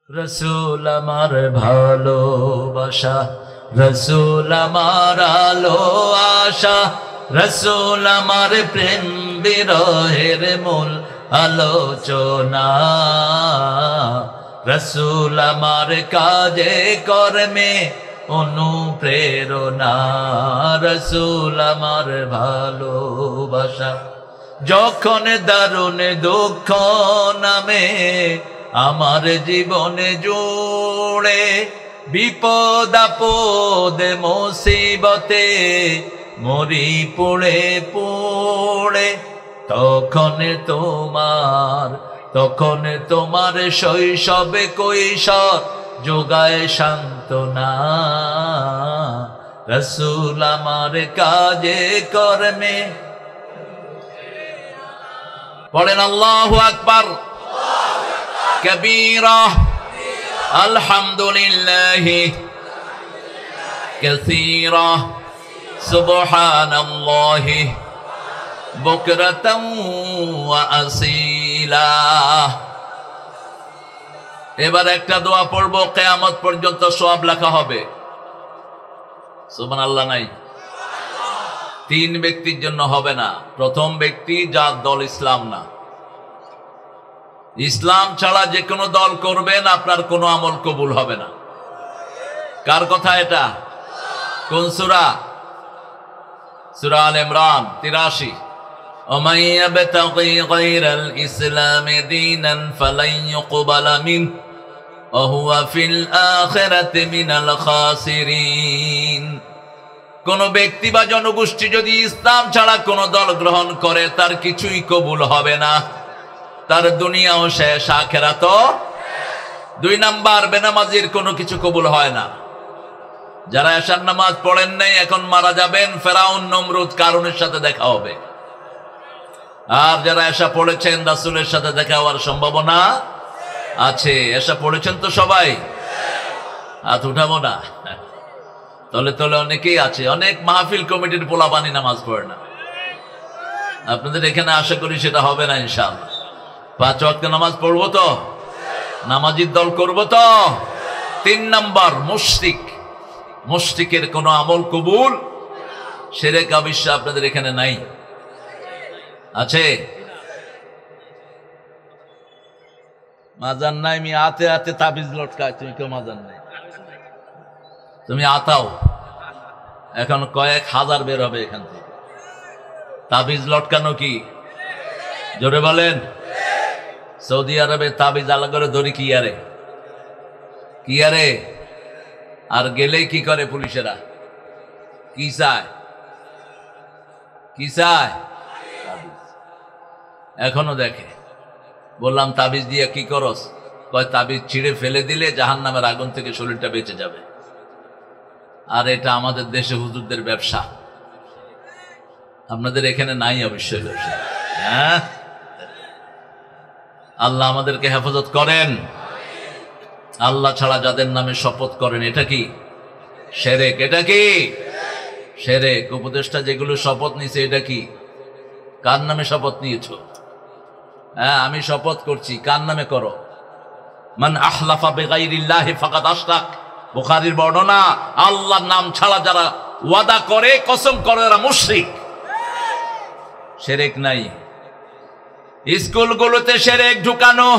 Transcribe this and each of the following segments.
রসুল আমার ভালোবাসা, রসুল আমার আলো আশা, রসুল আমার প্রেম বিরহের মূল আলোচনা, রসুল আমার কাজে কর্মে অনুপ্রেরণা, রসুল আমার ভালোবাসা। যখন দারুণ দুঃখ নামে আমার জীবনে জুড়ে, বিপদ আপদ মুসিবতে মরি পড়ে পড়ে, তখন তোমার শৈশবে কৈশোর যোগায় সান্ত্বনা, রসুল আমার কাজে কর্মে। পড়েন আল্লাহু আকবার কবীরা, আলহামদুলিল্লাহি কাসীরা, সুবহানাল্লাহি বুকরাতাও ওয়া আসীলা। এবার একটা দোয়া পড়বো, কিয়ামত পর্যন্ত সওয়াব লেখা হবে। সুবহানাল্লাহ নাই? তিন ব্যক্তির জন্য হবে না। প্রথম ব্যক্তি যার দল ইসলাম না। ইসলাম ছাড়া যে কোনো দল করবেন, আপনার কোনো আমল কবুল হবে না। কার কথা এটা? কোন সূরা? সূরা আল ইমরান 83। ومن يبتغي غير الإسلام دينا فلن يقبل منه وهو في الآخرة من الخاسرين। কোন ব্যক্তি বা জনগোষ্ঠী যদি ইসলাম ছাড়া কোন দল গ্রহণ করে, তার কিছুই কবুল হবে না, তার দুনিয়াও শেষ, আখিরাতও। দুই নাম্বার, বেনামাজির কোনো কিছু কবুল হয় না। যারা এশার নামাজ পড়েন নাই, এখন মারা যাবেন, ফেরাউন নমরুদ কারুনের সাথে দেখা হবে। আর যারা এশা পড়েছেন, রাসূলের সাথে দেখা হওয়ার সম্ভাবনা আছে। এশা পড়েছেন তো সবাই? হাত উঠাবো না? তলে তলে অনেকেই আছে। অনেক মাহফিল কমিটির পোলাপানি নামাজ পড়ে না। আপনাদের এখানে আশা করি সেটা হবে না ইনশাআল্লাহ। 5 ওয়াক্ত নামাজ পড়বো তো? নামাজির দল করবো তো? 3 নাম্বার, মুশরিক। মুশরিকের কোনো আমল কবুল, শিরক অবিশ্বাস আপনাদের এখানে নাই? আছে? মাজান নাই? আমি আতে আতে তাবিজ লটকায়, তুমি কেউ মাজান নাই? তুমি আতাও, এখন কয়েক হাজার বের হবে এখান থেকে। তাবিজ লটকানো কি? জোরে বলেন। সৌদি আরবে তাবিজ আলাদা করে ধরি কি আরে, কি আরে। আর গেলেই কি করে পুলিশেরা? কি চায়? কি চায়? এখনো দেখে। বললাম তাবিজ দিয়ে কি করস? কয় তাবিজ ছিঁড়ে ফেলে দিলে জাহান্নামের আগুন থেকে শরীরটা বেঁচে যাবে। আর এটা আমাদের দেশে হুজুরদের ব্যবসা। আপনাদের এখানে নাই অবশ্যই ব্যবসা। হ্যাঁ, আল্লাহ আমাদেরকে হেফাজত করেন। আল্লাহ ছাড়া যাদের নামে শপথ করেন, এটা কি? শিরক। এটা কি? শিরক। উপদেষ্টা যেগুলো শপথ নিছে, এটা কি? কার নামে শপথ নিয়েছো? হ্যাঁ, আমি শপথ করছি। কার নামে করো? মান আহলাফা বিগাইরিল্লাহি ফাকাদ আশরাক। বুখারীর বর্ণনা। আল্লাহর নাম ছাড়া যারা ওয়াদা করে, কসম করে, এরা মুশরিক। শিরক নাই। স্কুলগুলোতে শিরক ঢুকানো,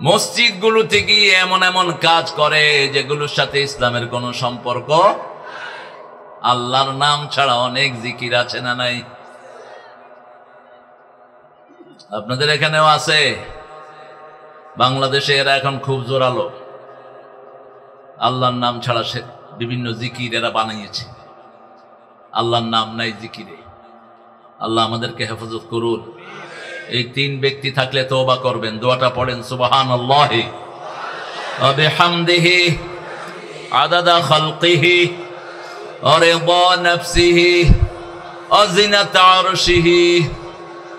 মসজিদগুলোতে গিয়ে এমন এমন কাজ করে যেগুলোর সাথে ইসলামের কোনো সম্পর্ক। আল্লাহর নাম ছাড়া অনেক জিকির আছে না নাই? আপনাদের এখানেও আছে। বাংলাদেশে এরা এখন খুব জোরালো। আল্লাহর নাম ছাড়া সে বিভিন্ন জিকির এরা বানিয়েছে। আল্লাহর নাম নাই জিকিরে। আল্লাহ আমাদেরকে হেফাজত করুন। এই 3 ব্যক্তি থাকলে তওবা করবেন। দোয়াটা পড়েন, সুবহানাল্লাহি ওয়া বিহামদিহি আদাদা খালকিহি ওয়া রিদা নাফসিহি ওয়া জিনাতা আরশিহি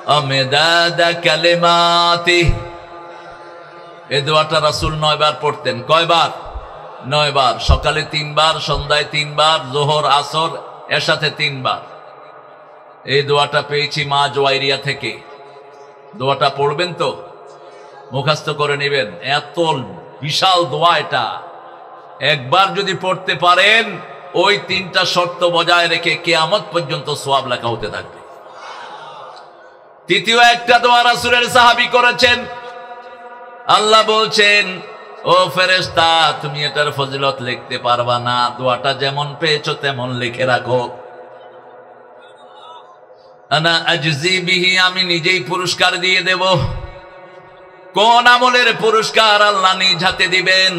ওয়া মিদাদা কালিমাতিহি। এই দোয়াটা রাসূল 9 বার পড়তেন। কয়বার? 9 বার। সকালে 3 বার, সন্ধ্যায় 3 বার, যোহর, আসর, এশাতে 3 বার। এই দোয়াটা পেয়েছি মা জোয়াইরিয়া থেকে। দোয়াটা পড়বেন তো? মুখস্থ করে নেবেন। এত বিশাল দোয়া এটা, একবার যদি পড়তে পারেন ওই তিনটা শর্ত বজায় রেখে কিয়ামত পর্যন্ত সওয়াব লেখা হতে থাকবে। তৃতীয় একটা দোয়া রাসূলের সাহাবী করেছেন। আল্লাহ বলছেন, ও ফেরেশতা, তুমি এটার ফজিলত লিখতে পারবা না, দোয়াটা যেমন পেয়েছো তেমন লিখে রাখো। আনা আজজি বিহি, আমি নিজেই পুরস্কার দিয়ে দেব। কোন আমলের পুরস্কার? আল্লাহ নিজ হাতে দিবেন।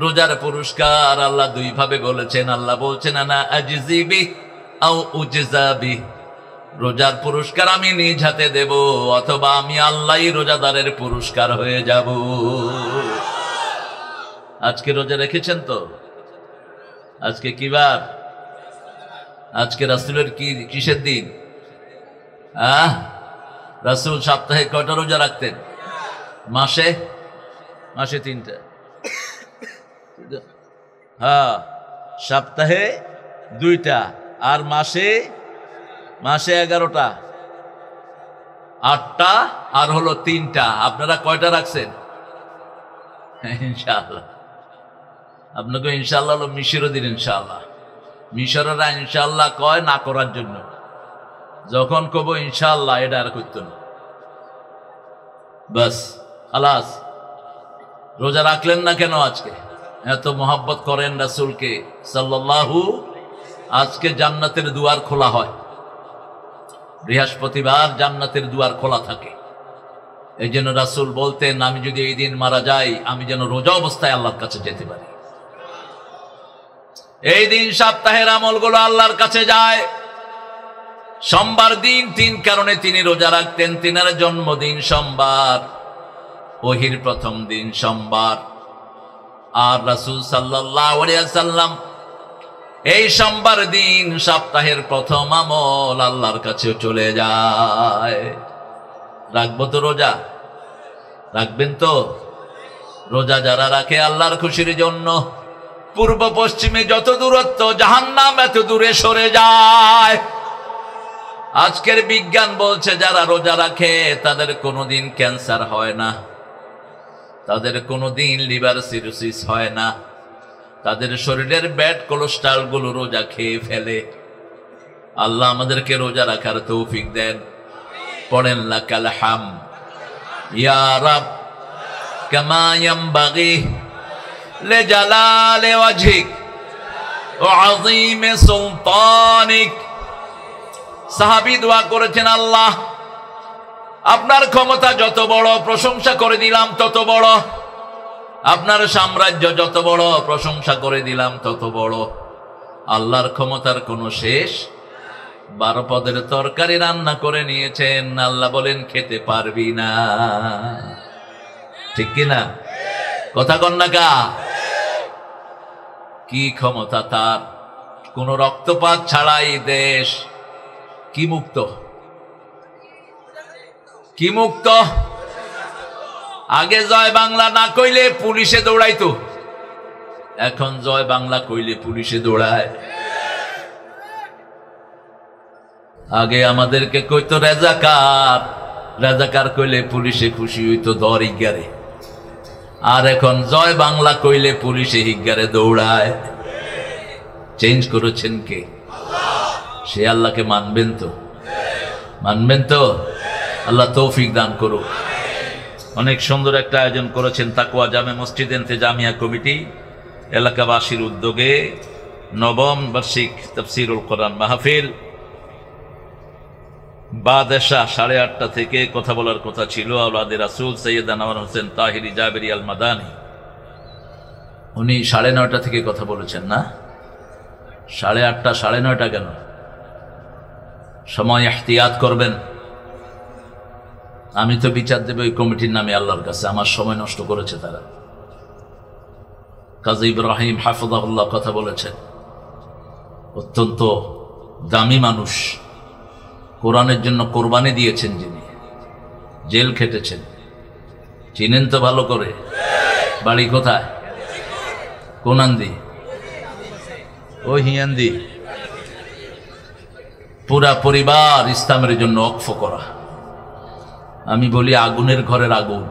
রোজার পুরস্কার আল্লাহ দুই ভাবে বলেছেন। আল্লাহ বলছেন আনা আজজি বিহি আও উজজা বিহি, রোজার পুরস্কার আমি নিজ হাতে দেব, অথবা আমি আল্লাহই রোজাদারের পুরস্কার হয়ে যাব। আজকে রোজা রেখেছেন তো? আজকে কি বার? আজকে রাসূলের কিসের দিন? রাসূল সপ্তাহে কয়টা রোজা রাখতেন? মাসে 3টা। হ্যাঁ, সপ্তাহে 2টা, আর মাসে 11টা, 8টা, আর হলো 3টা। আপনারা কয়টা রাখছেন? ইনশাআল্লাহ। আপনাকে ইনশাআল্লাহ হলো মিশরও দিন। ইনশাআল্লাহ মিশরেরা ইনশাআল্লাহ কয় না করার জন্য, যখন কব ইনশাআল্লাহ এটা আর করত না, বাস খালাস। রোজা রাখলেন না কেন আজকে? এত মোহাব্বত করেন রাসূলকে সাল্লাল্লাহু। আজকে জান্নাতের দুয়ার খোলা হয়, বৃহস্পতিবার জান্নাতের দুয়ার খোলা থাকে। এই জন্য রাসূল বলতেন, আমি যদি এই দিন মারা যাই, আমি যেন রোজা অবস্থায় আল্লাহর কাছে যেতে পারি। এই দিন সপ্তাহের আমলগুলো আল্লাহর কাছে যায়। সোমবার দিন 3 কারণে তিনি রোজা রাখতেন। তিনার জন্মদিন সোমবার, ওহির প্রথম দিন সোমবার, আর রাসূল সাল্লাল্লাহু আলাইহি ওয়াসাল্লাম এই সোমবার দিন সপ্তাহের প্রথম আমল আল্লাহর কাছে চলে যায়। রাখবো তো রোজা? রাখবেন তো? রোজা যারা রাখে আল্লাহর খুশির জন্য, পূর্ব পশ্চিমে যত দূরত্ব, জাহান্নাম এত দূরে সরে যায়। আজকের বিজ্ঞান বলছে যারা রোজা রাখে তাদের কোনোদিন ক্যান্সার হয় না, তাদের কোনোদিন লিভার সিরোসিস হয় না, তাদের শরীরের ব্যাড কোলেস্ট্রল গুলো রোজা খেয়ে ফেলে। আল্লাহ আমাদেরকে রোজা রাখার তৌফিক দেন। পড়েন লাকাল হামদ ইয়া রাব কামা ইয়ানবাগি লিজালালি ওয়াজহিক ওয়া আযীমি সুলতানিক। সাহাবী দোয়া করেছেন, আল্লাহ আপনার ক্ষমতা যত বড়, প্রশংসা করে দিলাম তত বড়। আপনার সাম্রাজ্য যত বড়, প্রশংসা করে দিলাম তত বড়। আল্লাহর ক্ষমতার কোনো শেষ। 12 পদের তরকারি রান্না করে নিয়েছেন, আল্লাহ বলেন খেতে পারবি না। ঠিক কিনা? কথা কন না কা? কি ক্ষমতা তার! কোন রক্তপাত ছাড়াই দেশ কি মুক্ত, কি মুক্ত। আগে জয় বাংলা না কইলে পুলিশে দৌড়াইতো, এখন জয় বাংলা কইলে পুলিশে দৌড়ায়। আগে আমাদেরকে কইতো রেজাকার, রেজাকার কইলে পুলিশে খুশি হইতো দর হিগারে, আর এখন জয় বাংলা কইলে পুলিশে হিগারে দৌড়ায়। চেঞ্জ করেছেন কে? সে আল্লাহকে মানবেন তো? মানবেন তো? আল্লাহ তৌফিক দান করুক। অনেক সুন্দর একটা আয়োজন করেছেন তাকওয়া জামে মসজিদ ইন্তেজামিয়া কমিটি এলাকাবাসীর উদ্যোগে। 9ম বার্ষিক তাফসীরুল কোরআন মাহফিল বাদেশা 8:30 থেকে কথা বলার কথা ছিল। আওলাদে রাসূল সৈয়দ আনোয়ার হোসেন তাহিরি জাবেরি আল মাদানী, উনি 9:30 থেকে কথা বলেছেন না? 8:30 9:30 কেন? সময় ইহতিয়াত করবেন। আমি তো বিচার দেব ওই কমিটির নামে আল্লাহর কাছে, আমার সময় নষ্ট করেছে তারা। কাজী ইব্রাহিম হাফিজাহুল্লাহ কথা বলেছেন, অত্যন্ত দামি মানুষ, কোরআনের জন্য কোরবানি দিয়েছেন যিনি, জেল খেটেছেন, চিনেন তো ভালো করে? বাড়ি কোথায়? কোনান্দি? ও হিয়ান্দি। পুরা পরিবার ইসলামের জন্য ওয়াকফ করা। আমি বলি আগুনের ঘরের আগুন।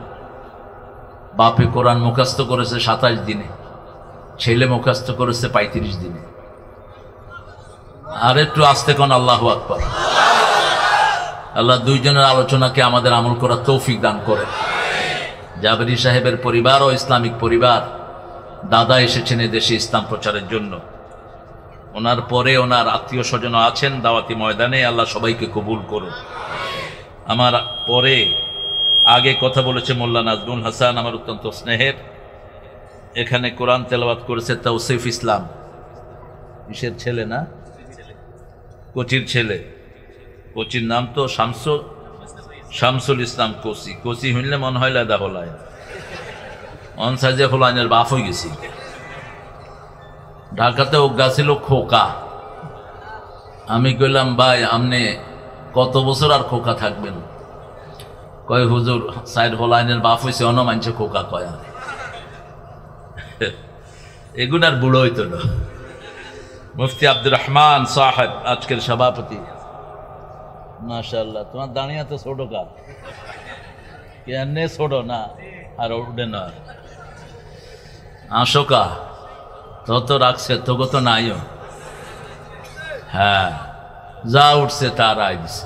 বাপে কোরআন মুখস্থ করেছে 27 দিনে, ছেলে মুখস্থ করেছে 35 দিনে। আর একটু আস্তে কোন আল্লাহু আকবার। আল্লাহ দুইজনের আলোচনাকে আমাদের আমল করার তৌফিক দান করে। জাবেরি সাহেবের পরিবার ও ইসলামিক পরিবার, দাদা এসেছেন এদেশে ইসলাম প্রচারের জন্য। ওনার পরে ওনার আত্মীয় স্বজন আছেন দাওয়াতি ময়দানে, আল্লাহ সবাইকে কবুল করুন। আমার পরে আগে কথা বলেছে মোল্লা নাজমুল হাসান, আমার অত্যন্ত স্নেহের। এখানে কোরআন তেলাওয়াত করেছে তৌসিফ ইসলাম, কিসের ছেলে না, কোচির ছেলে। কোচির নাম তো শামসুল ইসলাম কোচি। কোচি হইলে মনে হয় লাদা হলায় অনসাইজে হলাইনের বাপ হয়ে গেছি। ঢাকাতে অজ্ঞা ছিল খোকা। আমি কইলাম ভাই আপনি কত বছর আর খোকা থাকবেন? কয় হুজুর সাইড হলাইনের বাপ হয়েছে অন্য মানছে খোকা কয়। আর এগুন আর বুড়ো হইতো না। মুফতি আব্দুর রহমান সাহেব আজকের সভাপতি। মাশাআল্লাহ, তোমার দাঁড়িয়ে তো ছোট কাপ কেনে ছোট না আর উঠে না। আশোকা তো রাখছে তোকে তো নাইও। হ্যাঁ, যা উঠছে তার আয় দিছে।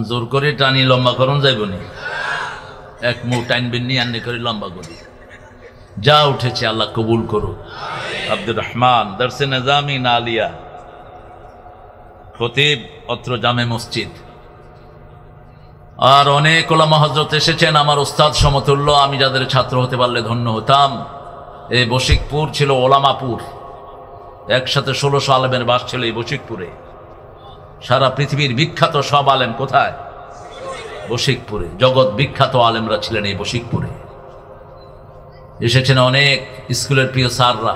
জোর করে টানি লম্বা করুন যাইব নি, এক মুখ টাইনবেন নি আন্নি করে লম্বা করি। যা উঠেছে আল্লাহ কবুল করুক। আব্দুর রহমান দরসে নিজামি নালিয়া, খতিব অত্র জামে মসজিদ। আর অনেক ওলামা হযরত এসেছেন, আমার উস্তাদ সমতুল্য। আমি যাদের ছাত্র হতে পারলে ধন্য হতাম। এই বশিকপুর ছিল ওলামাপুর, একসাথে 1600 আলেমের বাস ছিল এই বশিকপুরে। সারা পৃথিবীর বিখ্যাত সব আলেম কোথায়? বশিকপুরে। জগৎ বিখ্যাত আলেমরা ছিলেন এই বশিকপুরে। এসেছেন অনেক স্কুলের প্রিয় স্যাররা।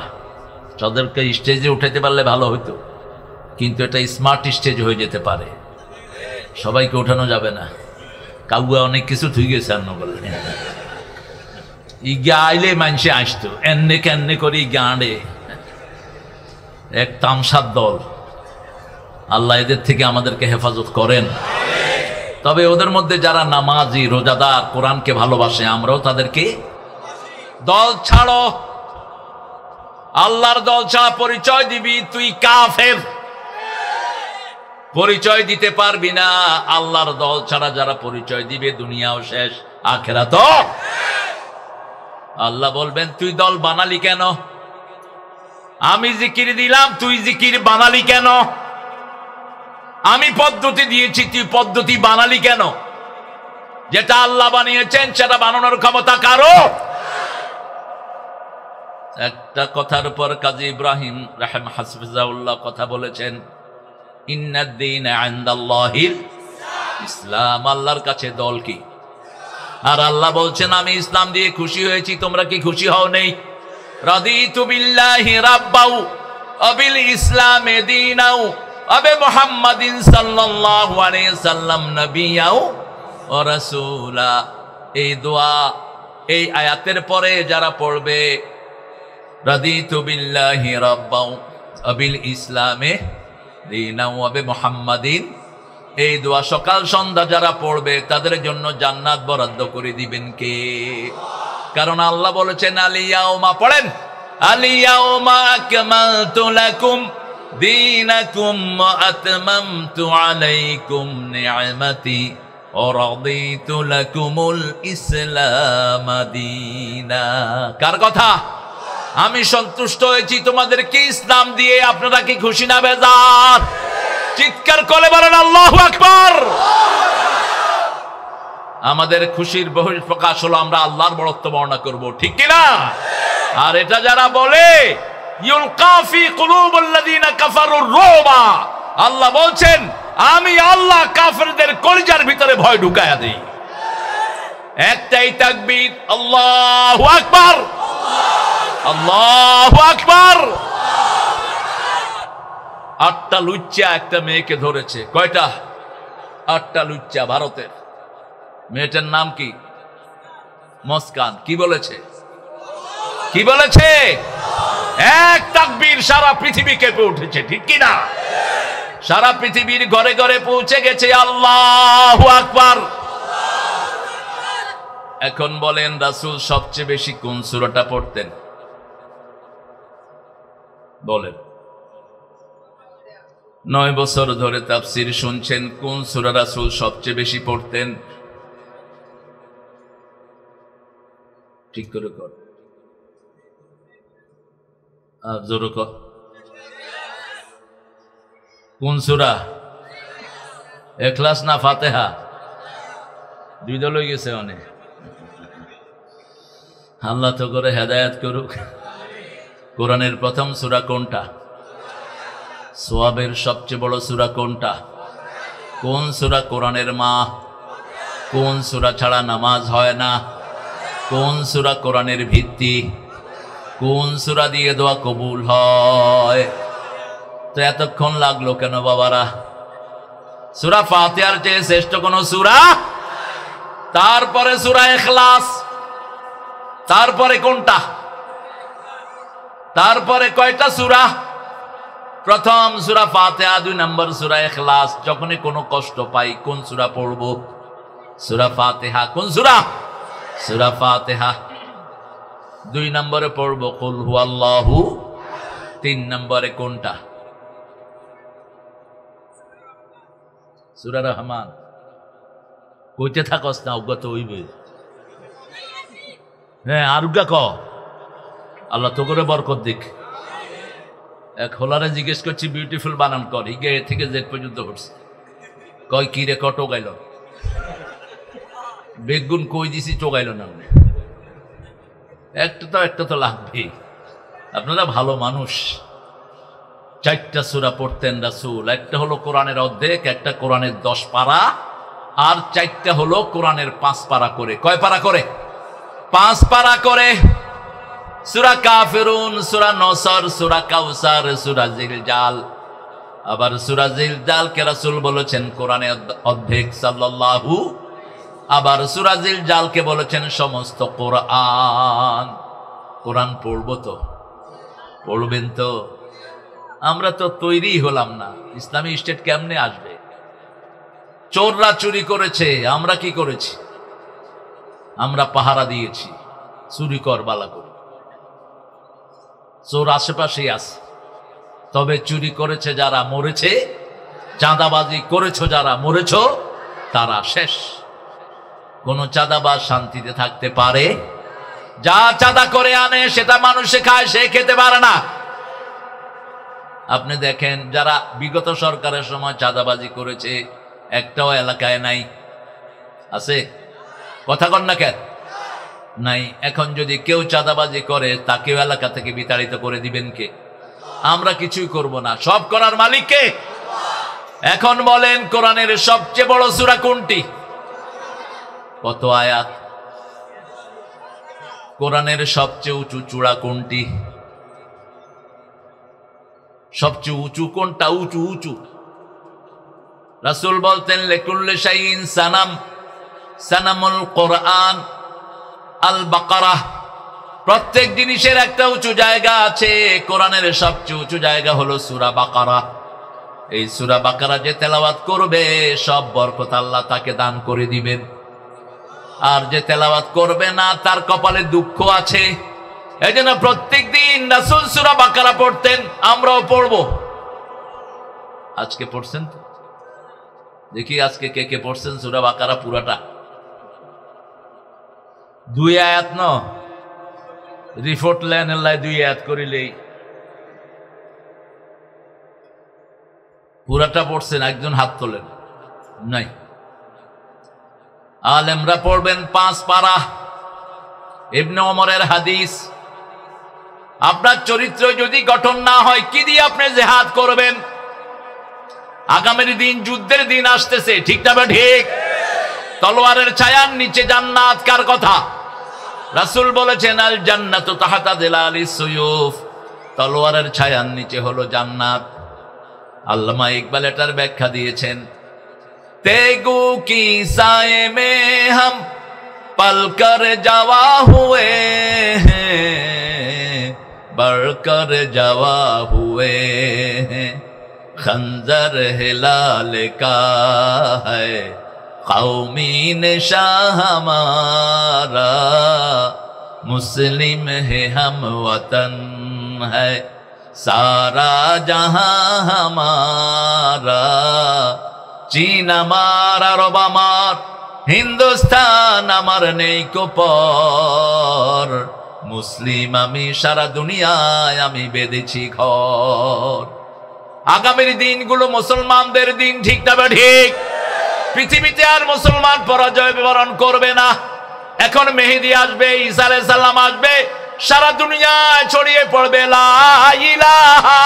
তাদেরকে স্টেজে উঠাইতে পারলে ভালো হইতো, কিন্তু এটা স্মার্ট স্টেজ হয়ে যেতে পারে। সবাইকে ওঠানো যাবে না। কাউয়া অনেক কিছু থুই গেছে আর বললে ইগা আইলে মানুষে আসতো এনে কেনে করি গাঁড়ে এক তামসার দল। আল্লাহ এদের থেকে আমাদেরকে হেফাজত করেন। তবে ওদের মধ্যে যারা নামাজি, রোজাদার, কোরআনকে ভালোবাসে, আমরাও তাদেরকে দল ছাড়ো। আল্লাহর দল ছাড়া পরিচয় দিবি তুই কাফের, পরিচয় দিতে পারবি না। আল্লাহর দল ছাড়া যারা পরিচয় দিবে দুনিয়াও শেষ, আখিরাতও। আল্লাহ বলবেন তুই দল বানালি কেন? আমি জিকির দিলাম, তুই জিকির বানালি কেন? আমি পদ্ধতি দিয়েছি, তুই পদ্ধতি বানালি কেন? যেটা আল্লাহ বানিয়েছেন সেটা বানানোর ক্ষমতা কারো। একটা কথার উপর কাজী ইব্রাহিম রাহিম হাফিজাহুল্লাহ কথা বলেছেন, ইন্নাদ-দীন ইনদাল্লাহিল ইসলাম। আল্লাহর কাছে দল কি? আর আল্লাহ বলছেন আমি ইসলাম দিয়ে খুশি হয়েছি, তোমরা কি খুশি হও নাই? রাদিতু বিল্লাহি রাব্বাউ ওয়া বিল ইসলামি দীনাও ওয়া বি মুহাম্মাদিন সাল্লাল্লাহু আলাইহি সাল্লাম নাবিয়াও ওয়া রাসূলা। এই দোয়া এই আয়াতের পরে যারা পড়বে রাদিতু বিল্লাহি রাব্বাউ ওয়া বিল ইসলামি দীনাও ওয়া বি মুহাম্মাদিন, এই দোয়া সকাল সন্ধ্যা যারা পড়বে তাদের জন্য জান্নাত বরাদ্দ করে দিবেন কে? কারণ আল্লাহ বলেছেন আলিয়াউমা, পড়েন, আলিয়াউমা আকমালতু লাকুম দীনাকুম ওয়া আতমামতু আলাইকুম নি'মাতি ওয়া রাদিতু লাকুমুল ইসলাম দীনা। কার কথা? আমি সন্তুষ্ট হয়েছি তোমাদেরকে ইসলাম দিয়ে। আপনারা কি খুশি না বেজার? চিৎকার করে বলেন আল্লাহু আকবার। আমাদের খুশির বহিঃপ্রকাশ হলো আমরা আল্লাহর বড়ত্ব বর্ণনা করব, ঠিক কি না? আর এটা যারা বলে ইউলকা ফি কুলুবিল্লাযিনা কাফারুর রুবা, আল্লাহ বলছেন আমি আল্লাহ কাফেরদের কলিজার ভিতরে ভয় ঢুকায়া দেই। একটাই তাকবীর, আল্লাহু আকবার, আল্লাহু আকবার। 8টা লুচ্চা একটা মেয়েকে ধরেছে। কয়টা? 8টা লুচ্চা। ভারতের মেয়েটার নাম কি? মুস্কান। কি বলেছে? কি বলেছে? এক তাকবীর, সারা পৃথিবী কেঁপে উঠেছে, ঠিক কি না? সারা পৃথিবীর ঘরে ঘরে পৌঁছে গেছে আল্লাহু আকবার। এখন বলেন রাসূল সবচেয়ে বেশি কোন সূরাটা পড়তেন? বলেন। 9 বছর ধরে তাফসীর শুনছেন, কোন সূরা রাসূল সবচেয়ে বেশি পড়তেন? ঠিক করে কর, আর জোরে কর। কোন সূরা? ইখলাস না ফাতিহা? দুই দল হয়ে গেছে অনেক। আল্লাহ তো করে হেদায়েত করুক। কোরআনের প্রথম সূরা কোনটা? সওয়াবের সবচেয়ে বড় সূরা কোনটা? কোন সূরা কোরআনের মা? কোন সূরা ছাড়া নামাজ হয় না? কোন সূরা কোরআনের ভিত্তি? কোন সূরা দিয়ে দোয়া কবুল হয়? তো এতক্ষণ লাগলো কেন বাবারা? সূরা ফাতিহার চেয়ে শ্রেষ্ঠ কোন সূরা? তারপরে সূরা ইখলাস, তারপরে কোনটা? তারপরে কয়টা সূরা? প্রথম সূরা ফাতিহা, 2 নম্বর সূরা ইখলাস। যখনই কোনো কষ্ট পাই কোন সূরা পড়ব? সূরা ফাতিহা। কোন সূরা? সূরা ফাতিহা। 2 নম্বরে পড়ব কুল হুয়াল্লাহু। 3 নম্বরে কোনটা? সূরা রহমান। কইতে থাকস না, অজ্ঞাত হইবে। হ্যাঁ, আরুগা ক, আল্লাহ তো করে বরকত দিক। এক হোলারে জিজ্ঞেস করছি বিউটিফুল বানান কর, হিগে এ থেকে জেড পর্যন্ত পড়ছে। কয় কি রে, কটো গাইল বেগুন কই দিছি, চোগাইল না। একটা তো লাগবেই। আপনারা ভালো মানুষ। 4টা সূরা পড়তেন রাসূল। একটা হলো কোরআনের অর্ধেক, একটা কোরআনের 10 পারা, আর 4টা হলো কোরআনের 5 পারা করে। কয় পারা করে? 5 পারা করে। সূরা কাফিরুন, সূরা নসর, সূরা কাউসার, সূরা জিলজাল। আবার সূরা জিলজাল কে রাসূল বলেছেন কোরআনের অর্ধেক সাল্লাল্লাহু। আবার সূরা জিলজাল কে বলেছেন সমস্ত কোরআন। কোরআন পড়বো তো? পড়বেন তো? আমরা তো তৈরি হলাম না। ইসলামী স্টেট কেমনে আসবে? চোররা চুরি করেছে, আমরা কি করেছি? আমরা পাহারা দিয়েছি, চুরি কর বালা করে। চোর আশেপাশেই আছে, তবে চুরি করেছে যারা মরেছে, চাঁদাবাজি করেছ যারা মরেছ, তারা শেষ। কোন চাঁদাবাজ শান্তিতে থাকতে পারে? যা চাঁদা করে আনে সেটা মানুষে খায়, সে খেতে পারে না। আপনি দেখেন যারা বিগত সরকারের সময় চাঁদাবাজি করেছে, একটাও এলাকায় নাই। আছে? কথা কন না কেন? নাই। এখন যদি কেউ চাঁদাবাজি করে তাকেও এলাকা থেকে বিতাড়িত করে দিবেন কে? আমরা কিছুই করব না, সব করার মালিক কে? এখন বলেন কোরআনের সবচেয়ে বড় সূরা কোনটি? কত আয়াত? কোরআনের সবচেয়ে উঁচু চূড়া কোনটি? সবচেয়ে উঁচু কোনটা? উঁচু উঁচু। রাসূল বলতেন লিকুল্লি শাইইন সানাম, সানামুল কোরআন আল বাকারাহ। প্রত্যেক জিনিসের একটা উঁচু জায়গা আছে। কোরআনের সবচেয়ে উঁচু জায়গা হলো সূরা বাকারা। এই সূরা বাকারা যে তেলাওয়াত করবে সব বরকত আল্লাহ তাকে দান করে দিবেন। আর যে তেলাওয়াত করবে না তার কপালে দুঃখ আছে। এই জন্য প্রত্যেক দিন রাসূল সূরা বাকারা পড়তেন, আমরাও পড়ব। আজকে পড়ছেন তো? দেখি আজকে কে কে পড়ছেন সূরা বাকারা পুরাটা? 2 আয়াত ন রিপোর্ট লেন, আল্লাহ 2 আয়াত করিলেই পুরাটা পড়ছেন। একজন হাত তোলেন নাই। আলেমরা পড়বেন 5 পারা। ইবনে ওমরের হাদিস, আপনার চরিত্র যদি গঠন না হয় কি দিয়ে আপনি জিহাদ করবেন? আগামীর দিন যুদ্ধের দিন আসতেছে, ঠিক না? ঠিক। তলোয়ারের ছায়ার নিচে জান্নাত কার কথা? রাসূল বলেছেন আল জান্নাতু তাহতা যিলালিস সুয়ুফ। তলোয়ারের ছায়ার নিচে হলো জান্নাত। আল্লামা ইকবাল এটার ব্যাখ্যা দিয়েছেন, তেগু কি সায়ে মে হাম পলকর যাওয়া হুয়ে হ্যাঁ, বড়কর যাওয়া হুয়ে হ্যাঁ, খঞ্জর হিলাল কা হ্যায় কৌমি নিশা হামারা मुस्लिम है हम वतन है सारा जहां हमारा चीन আমার আরব আমার হিন্দুস্তান আমার নেই কোপর মুসলিম আমি সারা দুনিয়ায় আমি বেঁধেছি ঘর আগামীর দিনগুলো মুসলমানদের দিন ঠিক না ঠিক পৃথিবীতে আর মুসলমান পরাজয় বরণ করবে না এখন মেহেদী আসবে ঈসা আলাইহিস সালাম আসবে সারা দুনিয়ায় ছড়িয়ে পড়বে লা ইলাহা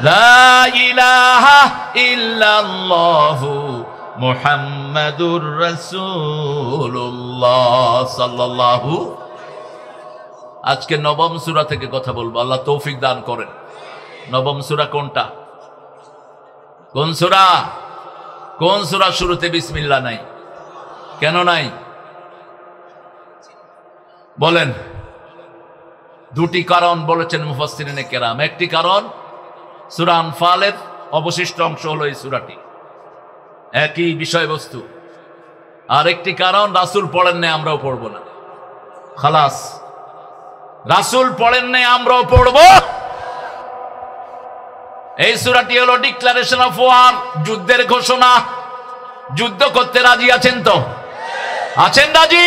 লা ইলাহা ইল্লাল্লাহু মুহাম্মাদুর রাসূলুল্লাহ সাল্লাল্লাহু আজকে নবম সূরা থেকে কথা বলবো আল্লাহ তৌফিক দান করেন নবম সূরা কোনটা কোন সূরা শুরুতে বিসমিল্লাহ নাই কেন নাই বলেন দুটি কারণ বলেছেন মুফাসসিরিনে কেরাম একটি কারণ সূরা আনফালের অবশিষ্ট অংশ হলো এই সূরাটি একই বিষয়বস্তু আর একটি কারণ রাসূল পড়েন না আমরাও পড়ব না খালাস রাসূল পড়েন না আমরাও পড়ব এই সূরাটি হলো ডিক্লারেশন অফ ওয়ার যুদ্ধের ঘোষণা যুদ্ধ করতে রাজি আছেন তো আছেন রাজি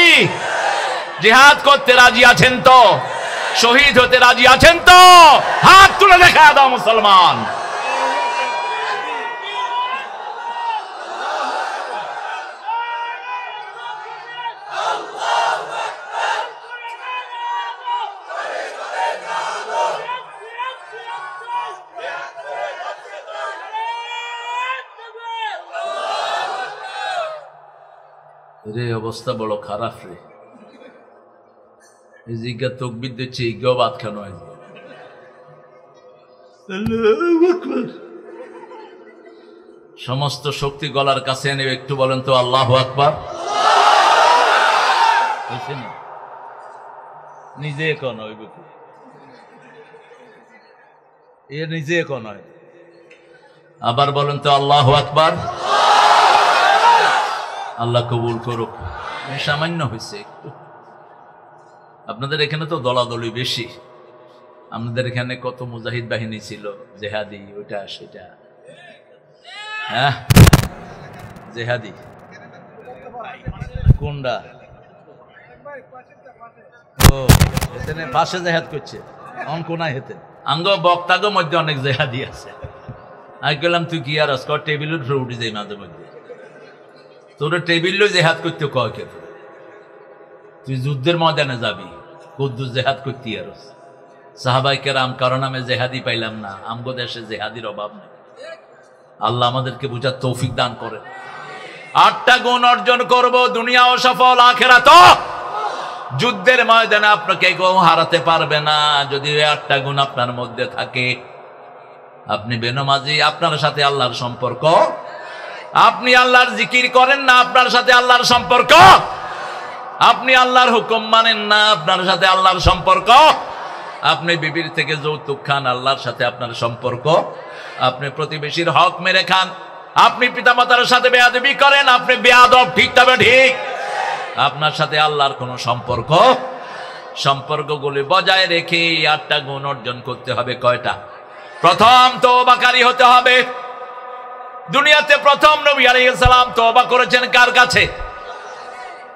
জিহাদ করতে রাজি আছেন তো শহীদ হতে রাজি আছেন তো হাত তুলে দেখা দাও মুসলমান রে অবস্থা বড় খারাপ রে এই জিজ্ঞা তকবির দিচ্ছে ইজ্ঞাও বাদ খানো হয় সমস্ত শক্তি গলার কাছে এনে একটু বলেন তো আল্লাহু আকবার নিজে কোন এ নিজে কোন আবার বলেন তো আল্লাহু আকবার আল্লাহ কবুল করুক সামান্য হয়েছে একটু আপনাদের এখানে তো দলাদলি বেশি আমাদের এখানে কত মুজাহিদ বাহিনী ছিল জেহাদি ওটা সেটা হ্যাঁ জেহাদি কোনটা ও এখানে পাশে জেহাদ করছে অন কোনায় হেতে আঙ্গ বক্তাগো মধ্যে অনেক জেহাদি আছে আমি বললাম তুই কি আর স্কট টেবিলের উপরে উঠে যাই মাঝে মধ্যে তোর টেবিল জেহাদ করতে কয় কে তুই যুদ্ধের ময়দানে যাবি কুদ্দুস জেহাদ করতে আর সাহাবাই কেরাম কারো নামে জেহাদি পাইলাম না আমগো দেশে জেহাদির অভাব নেই আল্লাহ আমাদেরকে বুঝার তৌফিক দান করেন 8টা গুণ অর্জন করব দুনিয়াও সফল আখিরাত যুদ্ধের ময়দানে আপনাকে কেউ হারাতে পারবে না যদি এই 8টা গুণ আপনার মধ্যে থাকে আপনি বেনামাজি আপনার সাথে আল্লাহর সম্পর্ক আপনি আল্লাহর জিকির করেন না আপনার সাথে আল্লাহর সম্পর্ক আপনি আল্লাহর হুকুম মানেন না আপনার সাথে আল্লাহর সম্পর্ক আপনি বিবির থেকে যৌতুক খান আল্লাহর সাথে আপনার সম্পর্ক আপনি প্রতিবেশীর হক মেরে খান আপনি পিতামাতার সাথে বেয়াদবি করেন আপনি বেয়াদব ঠিক তবে ঠিক আপনার সাথে আল্লাহর কোনো সম্পর্কগুলি বজায় রেখে 8টা গুণ অর্জন করতে হবে কয়টা প্রথম তওবাকারী হতে হবে দুনিয়াতে প্রথম নবী আলাইহিস সালাম তওবা করেছেন কার কাছে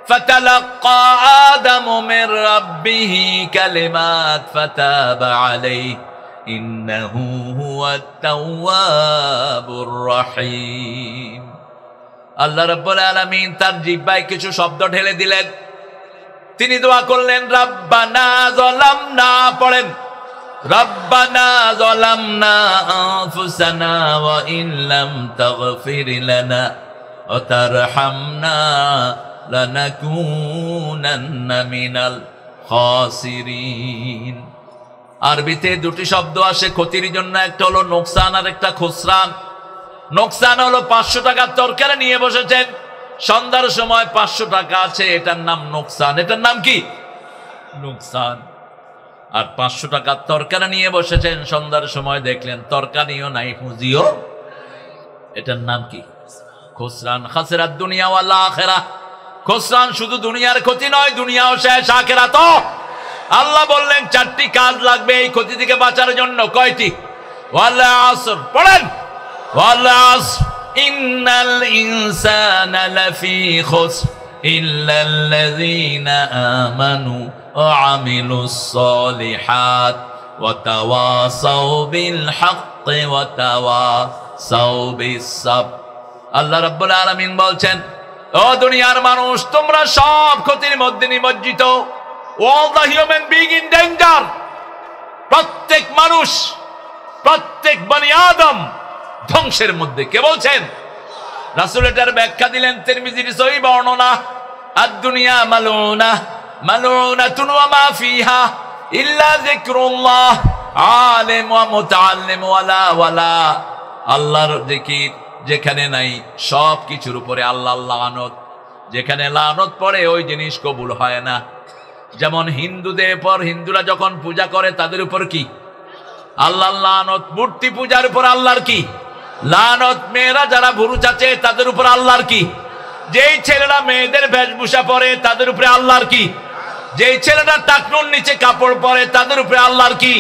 فتلقى آدم من ربه كلمات فتاب عليه إنه هو التواب الرحيم আল্লাহ রাব্বুল আলামিন তার জিহ্বায় কিছু শব্দ ঢেলে দিলেন তিনি দোয়া করলেন রব্বানা যালামনা পড়েন রব্বানা যালামনা আনফুসানা ওয়া ইন লাম তাগফির লানা ওয়া তারহামনা লানাকুনান্না মিনাল খাসিরিন আরবিতে দুটি শব্দ আসে ক্ষতির জন্য একটা হলো নোকসান আর একটা খুসরান নোকসান হলো 500 টাকার তরকারি নিয়ে বসেছেন সন্ধ্যার সময় 500 টাকা আছে এটার নাম নোকসান এটার নাম কি নোকসান আর 500 টাকার তরকারি নিয়ে বসেছেন সন্ধ্যার সময় দেখলেন তরকারিও নাই পুঁজিও এটার নাম কি খুসরান খাসিরাত দুনিয়া ওয়াল আখিরাহ। খুসরান শুধু দুনিয়ার ক্ষতি নয়, দুনিয়াও শেষ, আখিরাতও। আল্লাহ বললেন চারটি কাজ লাগবে এই ক্ষতি থেকে বাঁচার জন্য। কয়টি? ওয়াল আসর, পড়েন। ওয়াল আসর ইন্নাল ইনসানা লাফি খুসর ইল্লাল্লাযীনা আমানু ওয়া আমিলুস সালিহাত ওয়া তাওয়াসাউ বিল হাক্কি ওয়া তাওয়াসাউ বিস সাবর। আল্লাহ রাব্বুল আলামিন বলছেন, ও দুনিয়ার মানুষ, তোমরা সব ক্ষতির মধ্যে নিমজ্জিত। All the human being in danger. প্রত্যেক মানুষ, প্রত্যেক বনি আদম ধ্বংসের মধ্যে। কে বলছেন? রাসূল এটার ব্যাখ্যা দিলেন তিরমিজির সহিহ বর্ণনা, আদ-দুনিয়া মালউনা মালউনাতুন ওয়া মা ফিহা ইল্লা যিকরুল্লাহ আলিম ওয়া মুতাআল্লিম ওয়ালা ওয়ালা। আল্লাহর জিকির যেখানে নাই সব কিছুর উপরে আল্লাহর লানত। যেখানে লানত পড়ে ওই জিনিস কবুল হয় না। যেমন হিন্দুদের উপর, হিন্দুরা যখন পূজা করে তাদের উপর কি? আল্লাহর লানত। মূর্তি পূজার উপর আল্লাহর কি? লানত। মেয়েরা যারা ভুরু চাচে তাদের উপর আল্লাহর কি? যেই ছেলেরা মেয়েদের বেশভূষা পরে তাদের উপরে আল্লাহর কি? যেই ছেলেরা টাকনুর নিচে কাপড় পরে তাদের উপরে আল্লাহর কি?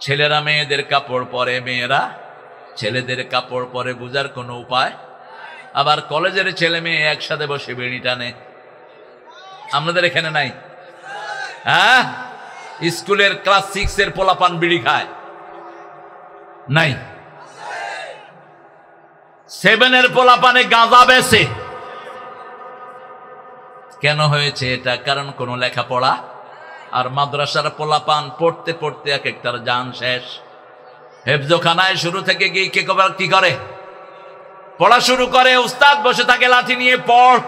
ছেলেরা মেয়েদের কাপড় পরে, মেয়েরা ছেলেদের কাপড় পরে, বুঝার কোনো উপায়? আবার কলেজের ছেলে মেয়ে একসাথে বসে বিড়ি টানে, আমাদের এখানে নাই? হ্যাঁ, স্কুলের ক্লাস 6 এর পোলাপান বিড়ি খায়, নাই? 7 এর পোলাপানে গাঁজা বেচে। কেন হয়েছে এটা? কারণ কোনো লেখাপড়া। আর মাদ্রাসার পোলাপান পড়তে পড়তে এক একটার জান শেষ। হেফজখানায় শুরু থেকে গিয়ে কি করে? পড়া শুরু করে, উস্তাদ বসে থাকে লাঠি নিয়ে, পড়।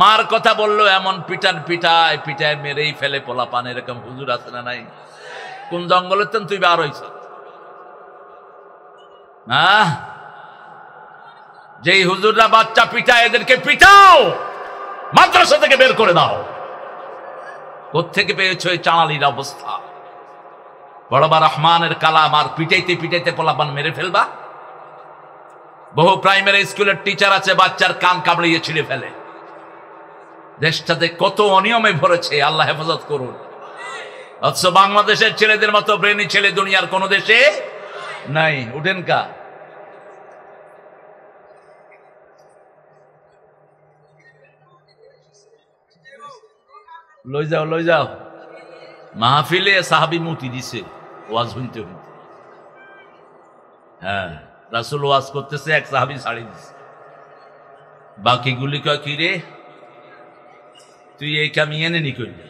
মার কথা বললো এমন পিটায় পিটায় মেরেই ফেলে পোলাপান। এরকম হুজুর আছে না নাই? কোন জঙ্গলের তুই বার হইছ? যেই হুজুররা বাচ্চা পিটায় এদেরকে পিটাও, মাদ্রাসা থেকে বের করে দাও। কোত্থেকে পেয়েছ এই চালালির অবস্থা? বড়বা রহমানের কালাম আর পিটাইতে পিটাইতে পোলাপান মেরে ফেলবা। বহু প্রাইমারি স্কুলের টিচার আছে বাচ্চার কান কামড়িয়ে ছিঁড়ে ফেলে। দেশটাতে কত অনিয়মে ভরেছে, আল্লাহ হেফাজত করুন। অথচ বাংলাদেশের ছেলেদের মতো ব্রেনি ছেলে দুনিয়ার কোন দেশে নাই। উঠেন কা লই যাও মাহফিলে সাহাবী মুতি দিছে ওয়াজ হইতে হইতে। হ্যাঁ, রাসূল ওয়াজ করতেছে, এক সাহাবী ছাড়ি দিছে। বাকিগুলি কয়, কি রে তুই এই কামিয়ে নি করলি?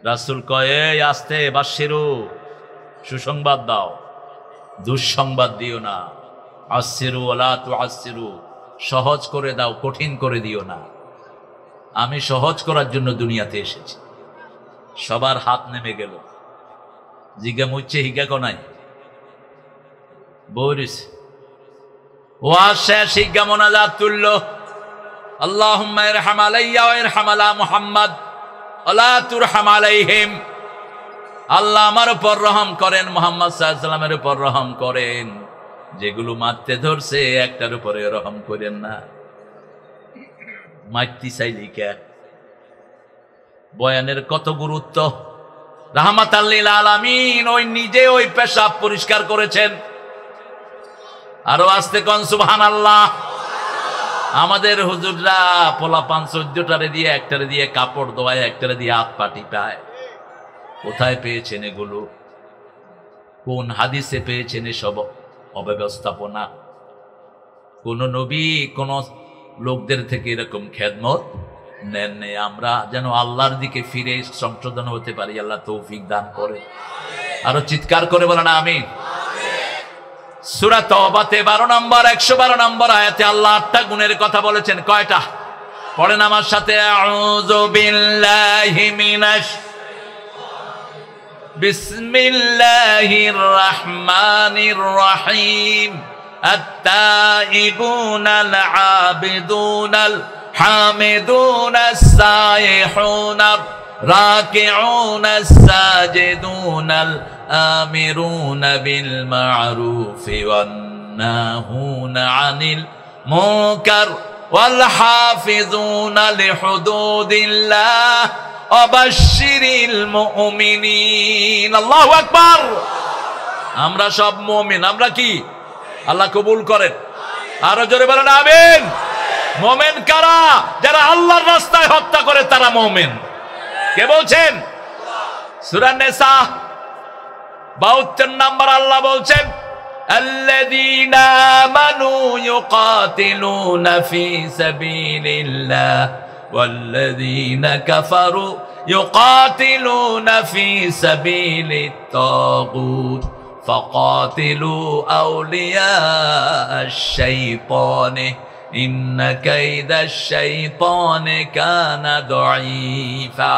রাসূল কয়, এই আস্তে, বাশিরু, সুসংবাদ দাও, দুঃসংবাদ দিও না। আশিরু ওয়ালা তুআসিরু, সহজ করে দাও, কঠিন করে দিও না। আমি সহজ করার জন্য দুনিয়াতে এসেছি। সবার হাত নেমে গেল। জিজ্ঞা মুচ্ছে হিগা কোনাই বরিস ওয়াজ শেষ, হিগা মোনাজাত তুলল, আল্লাহুম্মা ইরহাম আলাইয়া ওয়া ইরহাম আলা মুহাম্মদ ওয়ালা তুরহাম আলাইহিম। আল্লাহ আমার উপর রহম করেন, মুহাম্মদ সাল্লাল্লাহু আলাইহি ওয়াসাল্লামের উপর রহম করেন। যেগুলো মারতে ধরছে একটার উপরে রহম করেন না। মাইতি চাইলি কে? বয়ানের কত গুরুত্ব। রাহমাতাল লিল আলামিন ওই নিজে ওই পেশাব পরিষ্কার করেছেন। আরো আস্তে কোন সুবহানাল্লাহ। আমাদের হুজুররা পোলাপান 14টারে দিয়ে, একটারে দিয়ে কাপড় ধোয়ায়, একটারে দিয়ে হাত পা টিপায়। কোথায় পেয়েছেন এগুলো? কোন হাদিসে পেয়েছেন এসব অব্যবস্থাপনা? কোন নবী কোন লোকদের থেকে এরকম খেদমত নেন নেই। আমরা যেন আল্লাহর দিকে ফিরে সংশোধন হতে পারি, আল্লাহ তৌফিক দান করে। আরো চিৎকার করে বলেন আমিন। সূরা তওবাতে 12 নম্বর 112 নম্বর আয়াতে আল্লাহ 8টা গুণের কথা বলেছেন। কয়টা? পড়েন আমার সাথে, আউযু বিল্লাহি মিনাশ বিসমিল্লাহির রহমানির রহিম। التائبون العابدون الحامدون السائحون রাকিউন আস-সাজিদুন আল-আমিরুন বিল মা'রুফ ওয়ান নাহুন আনিল মুনকার ওয়াল হাফিজুনা লিহুদুদিল্লাহ ওয়া বাশশিরিল মুমিনিন। আল্লাহু আকবার। আমরা সব মুমিন। আমরা কি? আল্লাহ কবুল করেন। আরো জোরে বলেন আমিন। মুমিন কারা? যারা আল্লাহর রাস্তায় হত্যা করে তারা মুমিন। কে বলছেন? সূরা নিসা 72 নম্বর আল্লাহ বলছেন আল্লাযীনা আমানু ইউকাতিলুনা ফি সাবিলিল্লাহ ওয়াল্লাযীনা কাফারু ইউকাতিলুনা ফি সাবিলিত তাগুত ফাকাতিলু আউলিয়া আশ-শাইতানি ইন্না কাইদাশ শাইতানি কানা দাঈফা।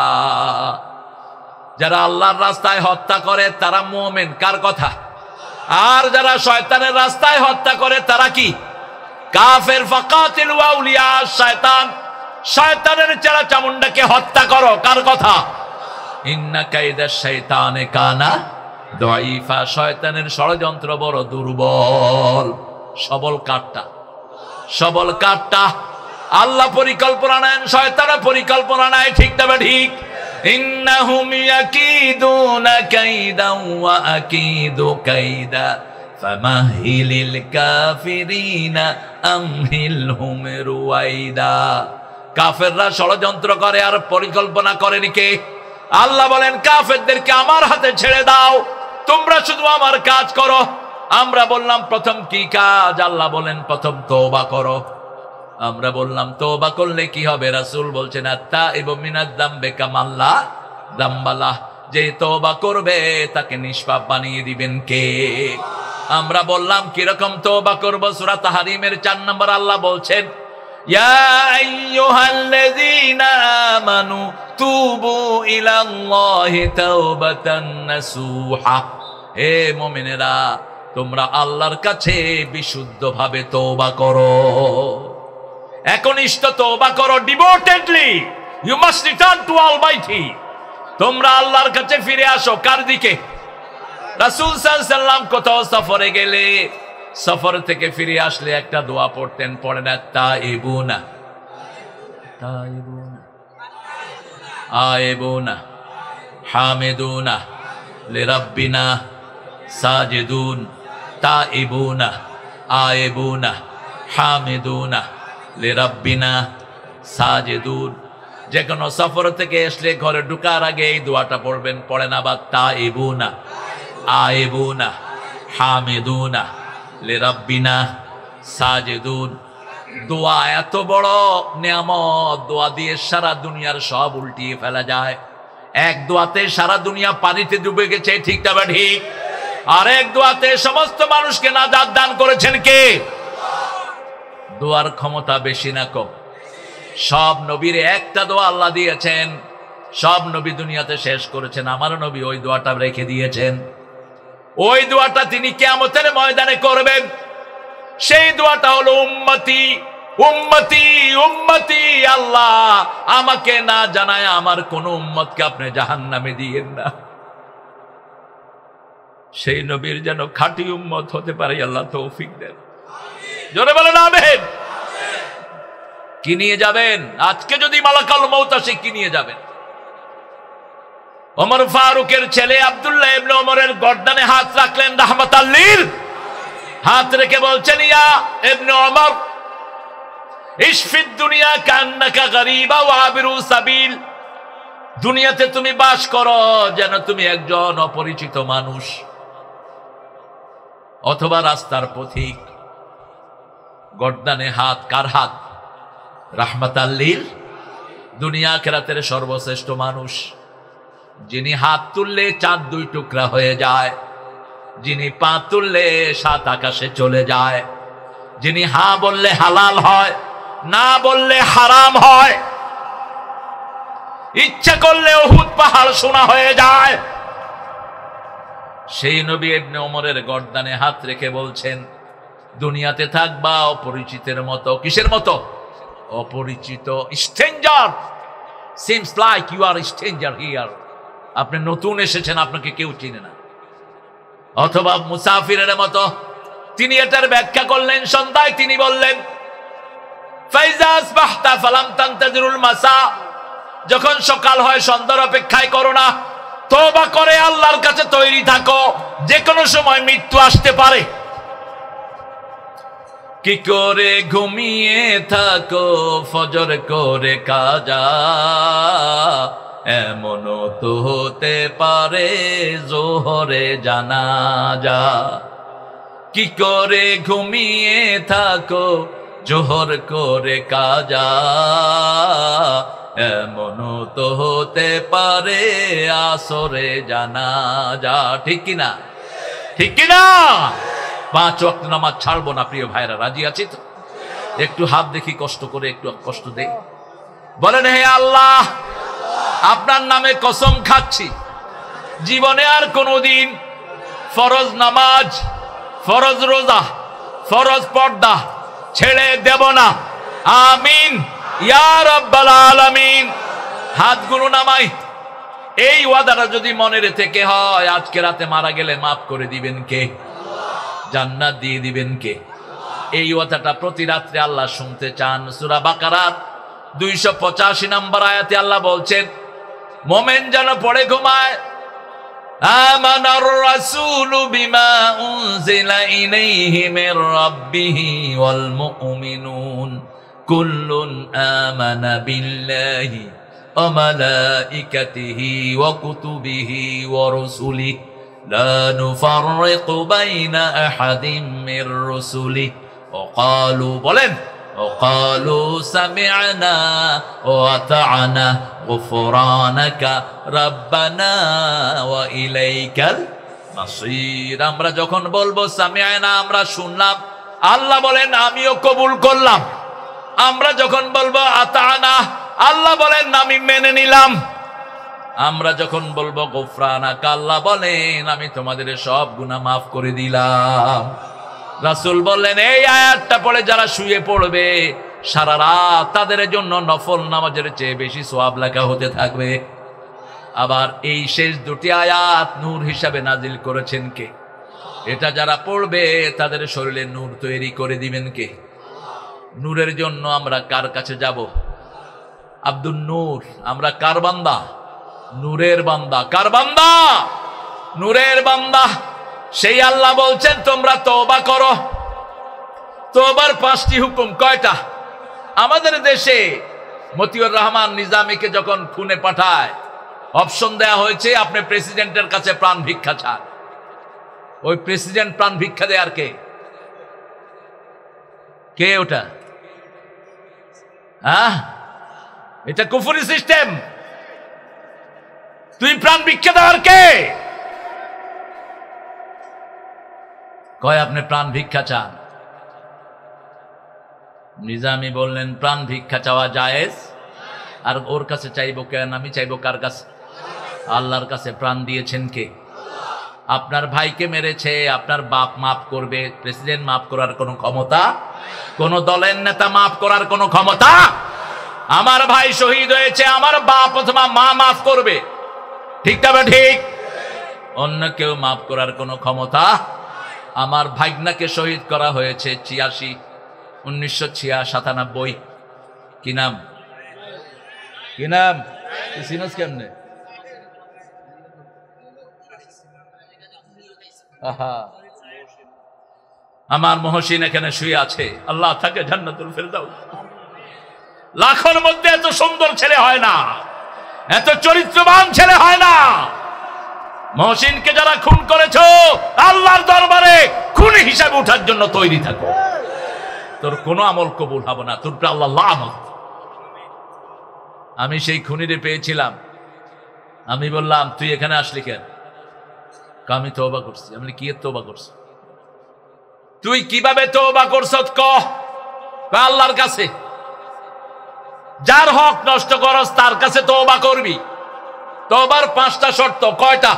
যারা আল্লাহর রাস্তায় হত্যা করে তারা মুমিন। কার কথা? আর যারা শয়তানের রাস্তায় হত্যা করে তারা কি? কাফের। ফাকাতিলু আউলিয়া আশ-শাইতান, শয়তানের চেলা চামুন্ডাকে হত্যা করো। কার কথা? ইন্না কাইদাশ শাইতানি কানা দাঈফা, শয়তানের ষড়যন্ত্র বড় দুর্বল। সবল কাটটা, সবল কাটটা। আল্লাহ পরিকল্পনা নেন, শয়তানের পরিকল্পনা নাই। ঠিক তবে ঠিক। ইন্নাহুম ইয়াকিদুনা কাইদান ওয়া আকিদু কাইদা ফামাহিলিল কাফিরিনা আমহিলহুম রুয়াইদা। কাফেররা ষড়যন্ত্র করে আর পরিকল্পনা করেনি কে? আল্লাহ বলেন কাফেরদেরকে আমার হাতে ছেড়ে দাও, তোমরা শুধু আমার কাজ করো। আমরা বললাম প্রথম কি কাজ? আল্লাহ বলেন প্রথম তওবা করো। আমরা বললাম তওবা করলে কি হবে? রাসূল বলছেন আত-তাইবু মিনাদ যামবি কামাল্লা যামবালা, যে তওবা করবে তাকে নিষ্পাপ বানিয়ে দিবেন কে? আমরা বললাম কিরকম তওবা করব? সূরা তাহরিমের 4 নম্বর আল্লাহ বলছেন ইয়া আইয়ুহাল্লাযীনা আমানু তুবু ইলাল্লাহি তাওবাতান নাসুহা। হে মুমিনেরা, তোমরা আল্লাহর কাছে বিশুদ্ধভাবে তওবা করো, একনিষ্ঠ তওবা করো, devotedly. You must return to almighty. তোমরা আল্লাহর কাছে ফিরে আসো। কার দিকে? রাসূল সাল্লাল্লাহু আলাইহি সাল্লাম কোথাও সফরে গেলে, সফর থেকে ফিরে আসলে একটা দোয়া পড়তেন। পড়েন তাইবুনা তাইবুনা আইবুনা হামিদুনা লিরাব্বিনা সাজিদুন তাইবুনা আইবুনা হামিদুনা লিরাব্বিনা সাজিদুন। যে কোনো সফর থেকে আসলে ঘরে ঢোকার আগে এই দোয়াটা পড়বেন। পড়েন আবার তাইবুনা আইবুনা হামিদুনা লিরাব্বিনা সাজিদুন। দোয়া এত বড় নিয়ামত, দোয়া দিয়ে সারা দুনিয়ার সব উল্টিয়ে ফেলা যায়। এক দোয়াতে সারা দুনিয়া পানিতে ডুবে গেছে, ঠিক না ঠিক? আর এক দোয়াতে সমস্ত মানুষকে নাজাত দান করেছেন কে? দোয়ার ক্ষমতা বেশি না কম? সব নবীর একটা দোয়া আল্লাহ দিয়েছেন, সব নবী দুনিয়াতে শেষ করেছেন। আমার নবী ওই দোয়াটা রেখে দিয়েছেন। ওই দোয়াটা তিনি কিয়ামতের ময়দানে করবেন। সেই দোয়াটা হলো উম্মতি উম্মতি উম্মতি। আল্লাহ আমাকে না জানায় আমার কোন উম্মতকে আপনি জাহান্নামে দিয়েন না। সেই নবীর যেন খাঁটি উম্মত হতে পারে আল্লাহ তৌফিক দেন। জোরে বলেন আমিন। কি নিয়ে যাবেন? আজকে যদি মালাকুল মউত আসে কি নিয়ে যাবেন? ওমর ফারুকের ছেলে আব্দুল্লাহ ইবনে ওমরের গর্দানে হাত রাখলেন রাহমাতাল লিল। হাত রেখে বলছেন ইয়া ইবনে ওমর ইশফিদ দুনিয়া কান্নাকা গরীবা ওয়া আবিরু সাবিল। দুনিয়াতে তুমি বাস করো যেন তুমি একজন অপরিচিত মানুষ অথবা রাস্তার পথিক। গর্দানে হাত। কার হাত? রাহমাতাল লিল, দুনিয়া আখিরাতের সর্বশ্রেষ্ঠ মানুষ, যিনি হাত তুললে চাঁদ 2 টুকরা হয়ে যায়, যিনি পা তুললে 7 আকাশে চলে যায়, যিনি হা বললে হালাল হয়, না বললে হারাম হয়, ইচ্ছা করলে উহুদ পাহাড় সোনা হয়ে যায়। সেই নবী ইবনে ওমরের গর্দানে হাত রেখে বলছেন দুনিয়াতে থাকবা অপরিচিতের মতো। কিসের মতো? অপরিচিত, stranger. Seems like you are stranger here, আপনি নতুন এসেছেন, আপনাকে কেউ চিনে না। অথবা মুসাফিরের মতো তিনি এটার ব্যাখ্যা করলেন, সন্ধ্যায় তিনি বললেন ফাইজা আসবাহতা ফালাম তানতাজিরুল মাসা, যখন সকাল হয় সন্ধ্যার অপেক্ষায় করো না, তওবা করে আল্লাহর কাছে তৈরি থাকো, যে কোনো সময় মৃত্যু আসতে পারে। কি করে ঘুমিয়ে থাকো ফজর করে কাজা, এমনও তো হতে পারে জোহরে জানাজা। কি করে ঘুমিয়ে থাকো জোহর করে কাজা, এমনও তো হতে পারে আসরে জানাজা। ঠিক কিনা? ঠিক কিনা? 5 ওয়াক্ত নামাজ ছাড়বো না প্রিয় ভাইরা, রাজি আছি তো? একটু হাত দেখি, কষ্ট করে একটু কষ্ট দেই। বলেন হে আল্লাহ, আপনার নামে কসম খাচ্ছি, জীবনে আর কোনোদিন ফরজ নামাজ, ফরজ রোজা, ফরজ পর্দা ছেড়ে দেব না। আমিন ইয়া রাব্বাল আলামিন। হাতগুলো নামাই। এই ওয়াদাটা যদি মনের থেকে হয়, আজকে রাতে মারা গেলে মাফ করে দিবেন কে? জান্নাত দিয়ে দিবেন কে? এই ওয়াদাটা প্রতি রাত্রে আল্লাহ শুনতে চান। সূরা বাকারার 285 নম্বর আয়াতে আল্লাহ বলছেন, মুমিন যেন পড়ে ঘুমায়, আমানার রাসূলু বিমা উনজিলা ইলাইহি মির রাব্বিহি ওয়াল মুমিনুন কুল্লুন আমানা বিল্লাহি ওয়া মালাইকাতিহি ওয়া কুতুবিহি ওয়া রুসুলিহি লা নুফাররিকু বাইনা আহাদিম মির রুসুলিহি ওয়া ক্বালু, বলেন, وقالوا سمعنا وأطعنا غفرانك ربنا وإليك المصير। আমরা যখন বলবো সামিআনা, আমরা শুনলাম, আল্লাহ বলেন আমিও কবুল করলাম। আমরা যখন বলবো আতানা, আল্লাহ বলেন আমি মেনে নিলাম। আমরা যখন বলবো গফরানাকা, আল্লাহ বলেন আমি তোমাদের সব গুনাহ মাফ করে দিলাম। রাসূল বললেন এই আয়াতটা পড়ে যারা শুয়ে পড়বে সারা রাত, তাদের জন্য নফল নামাজের চেয়ে বেশি সওয়াব লেখা হতে থাকবে। আবার এই শেষ দুটি আয়াত নূর হিসাবে নাজিল করেছেন কে? এটা যারা পড়বে তাদের শরীরে নূর তৈরি করে দিবেন কে? নূরের জন্য আমরা কার কাছে যাব? আব্দুন নূর। আমরা কার বান্দা? নূরের বান্দা। কার বান্দা? নূরের বান্দা। সেই আল্লাহ বলছেন তোমরা তওবা করো। তওবার 5টি হুকুম। কয়টা? আমাদের দেশে মতিউর রহমান নিজামীকে যখন খুনে পাঠায়, অপশন দেয়া হয়েছে আপনি প্রেসিডেন্টের কাছে প্রাণ ভিক্ষা চান। ওই প্রেসিডেন্ট প্রাণ ভিক্ষা দেয় আর কে? কে ওটা? এটা কুফরি সিস্টেম। তুই প্রাণ ভিক্ষা দেওয়ার কে? কয় আপনি প্রাণ ভিক্ষা চান। নিজামী বললেন প্রাণ ভিক্ষা চাওয়া জায়েজ, আর ওর কাছে চাইবো কেন? আমি চাইবো কার কাছে? আল্লাহর কাছে। প্রাণ দিয়েছেন কে? আপনার ভাইকে মেরেছে, আপনার বাপ মাফ করবে? প্রেসিডেন্ট মাফ করার কোনো ক্ষমতা? কোন দলের নেতা মাফ করার কোনো ক্ষমতা? আমার ভাই শহীদ হয়েছে, আমার বাপ অথবা মা মাফ করবে? ঠিক তবে ঠিক। অন্য কেউ মাফ করার কোনো ক্ষমতা? আমার ভাগনাকে শহীদ করা হয়েছে 1997। কি নাম? কি নাম? সিনাস কেমনে? আমার মহসিন এখানে শুয়ে আছে, আল্লাহ তাকে জান্নাতুল ফেরদাউস। লাখের মধ্যে এত সুন্দর ছেলে হয় না, এত চরিত্রবান ছেলে হয় না। মহসিনকে যারা খুন করেছ, আল্লাহর দরবারে খুনি হিসাবে ওঠার জন্য তৈরি থাকো। তোর কোনো আমল কবুল হবে না, তোর আল্লাহ লানত। আমি সেই খুনিরে পেয়েছিলাম, আমি বললাম তুই এখানে আসলি কেন? আমি তওবা করছি। আমি কি তওবা করছি? তুই কিভাবে তওবা করছস কহ? আল্লাহর কাছে। যার হক নষ্ট করস তার কাছে তওবা করবি। তওবার 5টা শর্ত। কয়টা?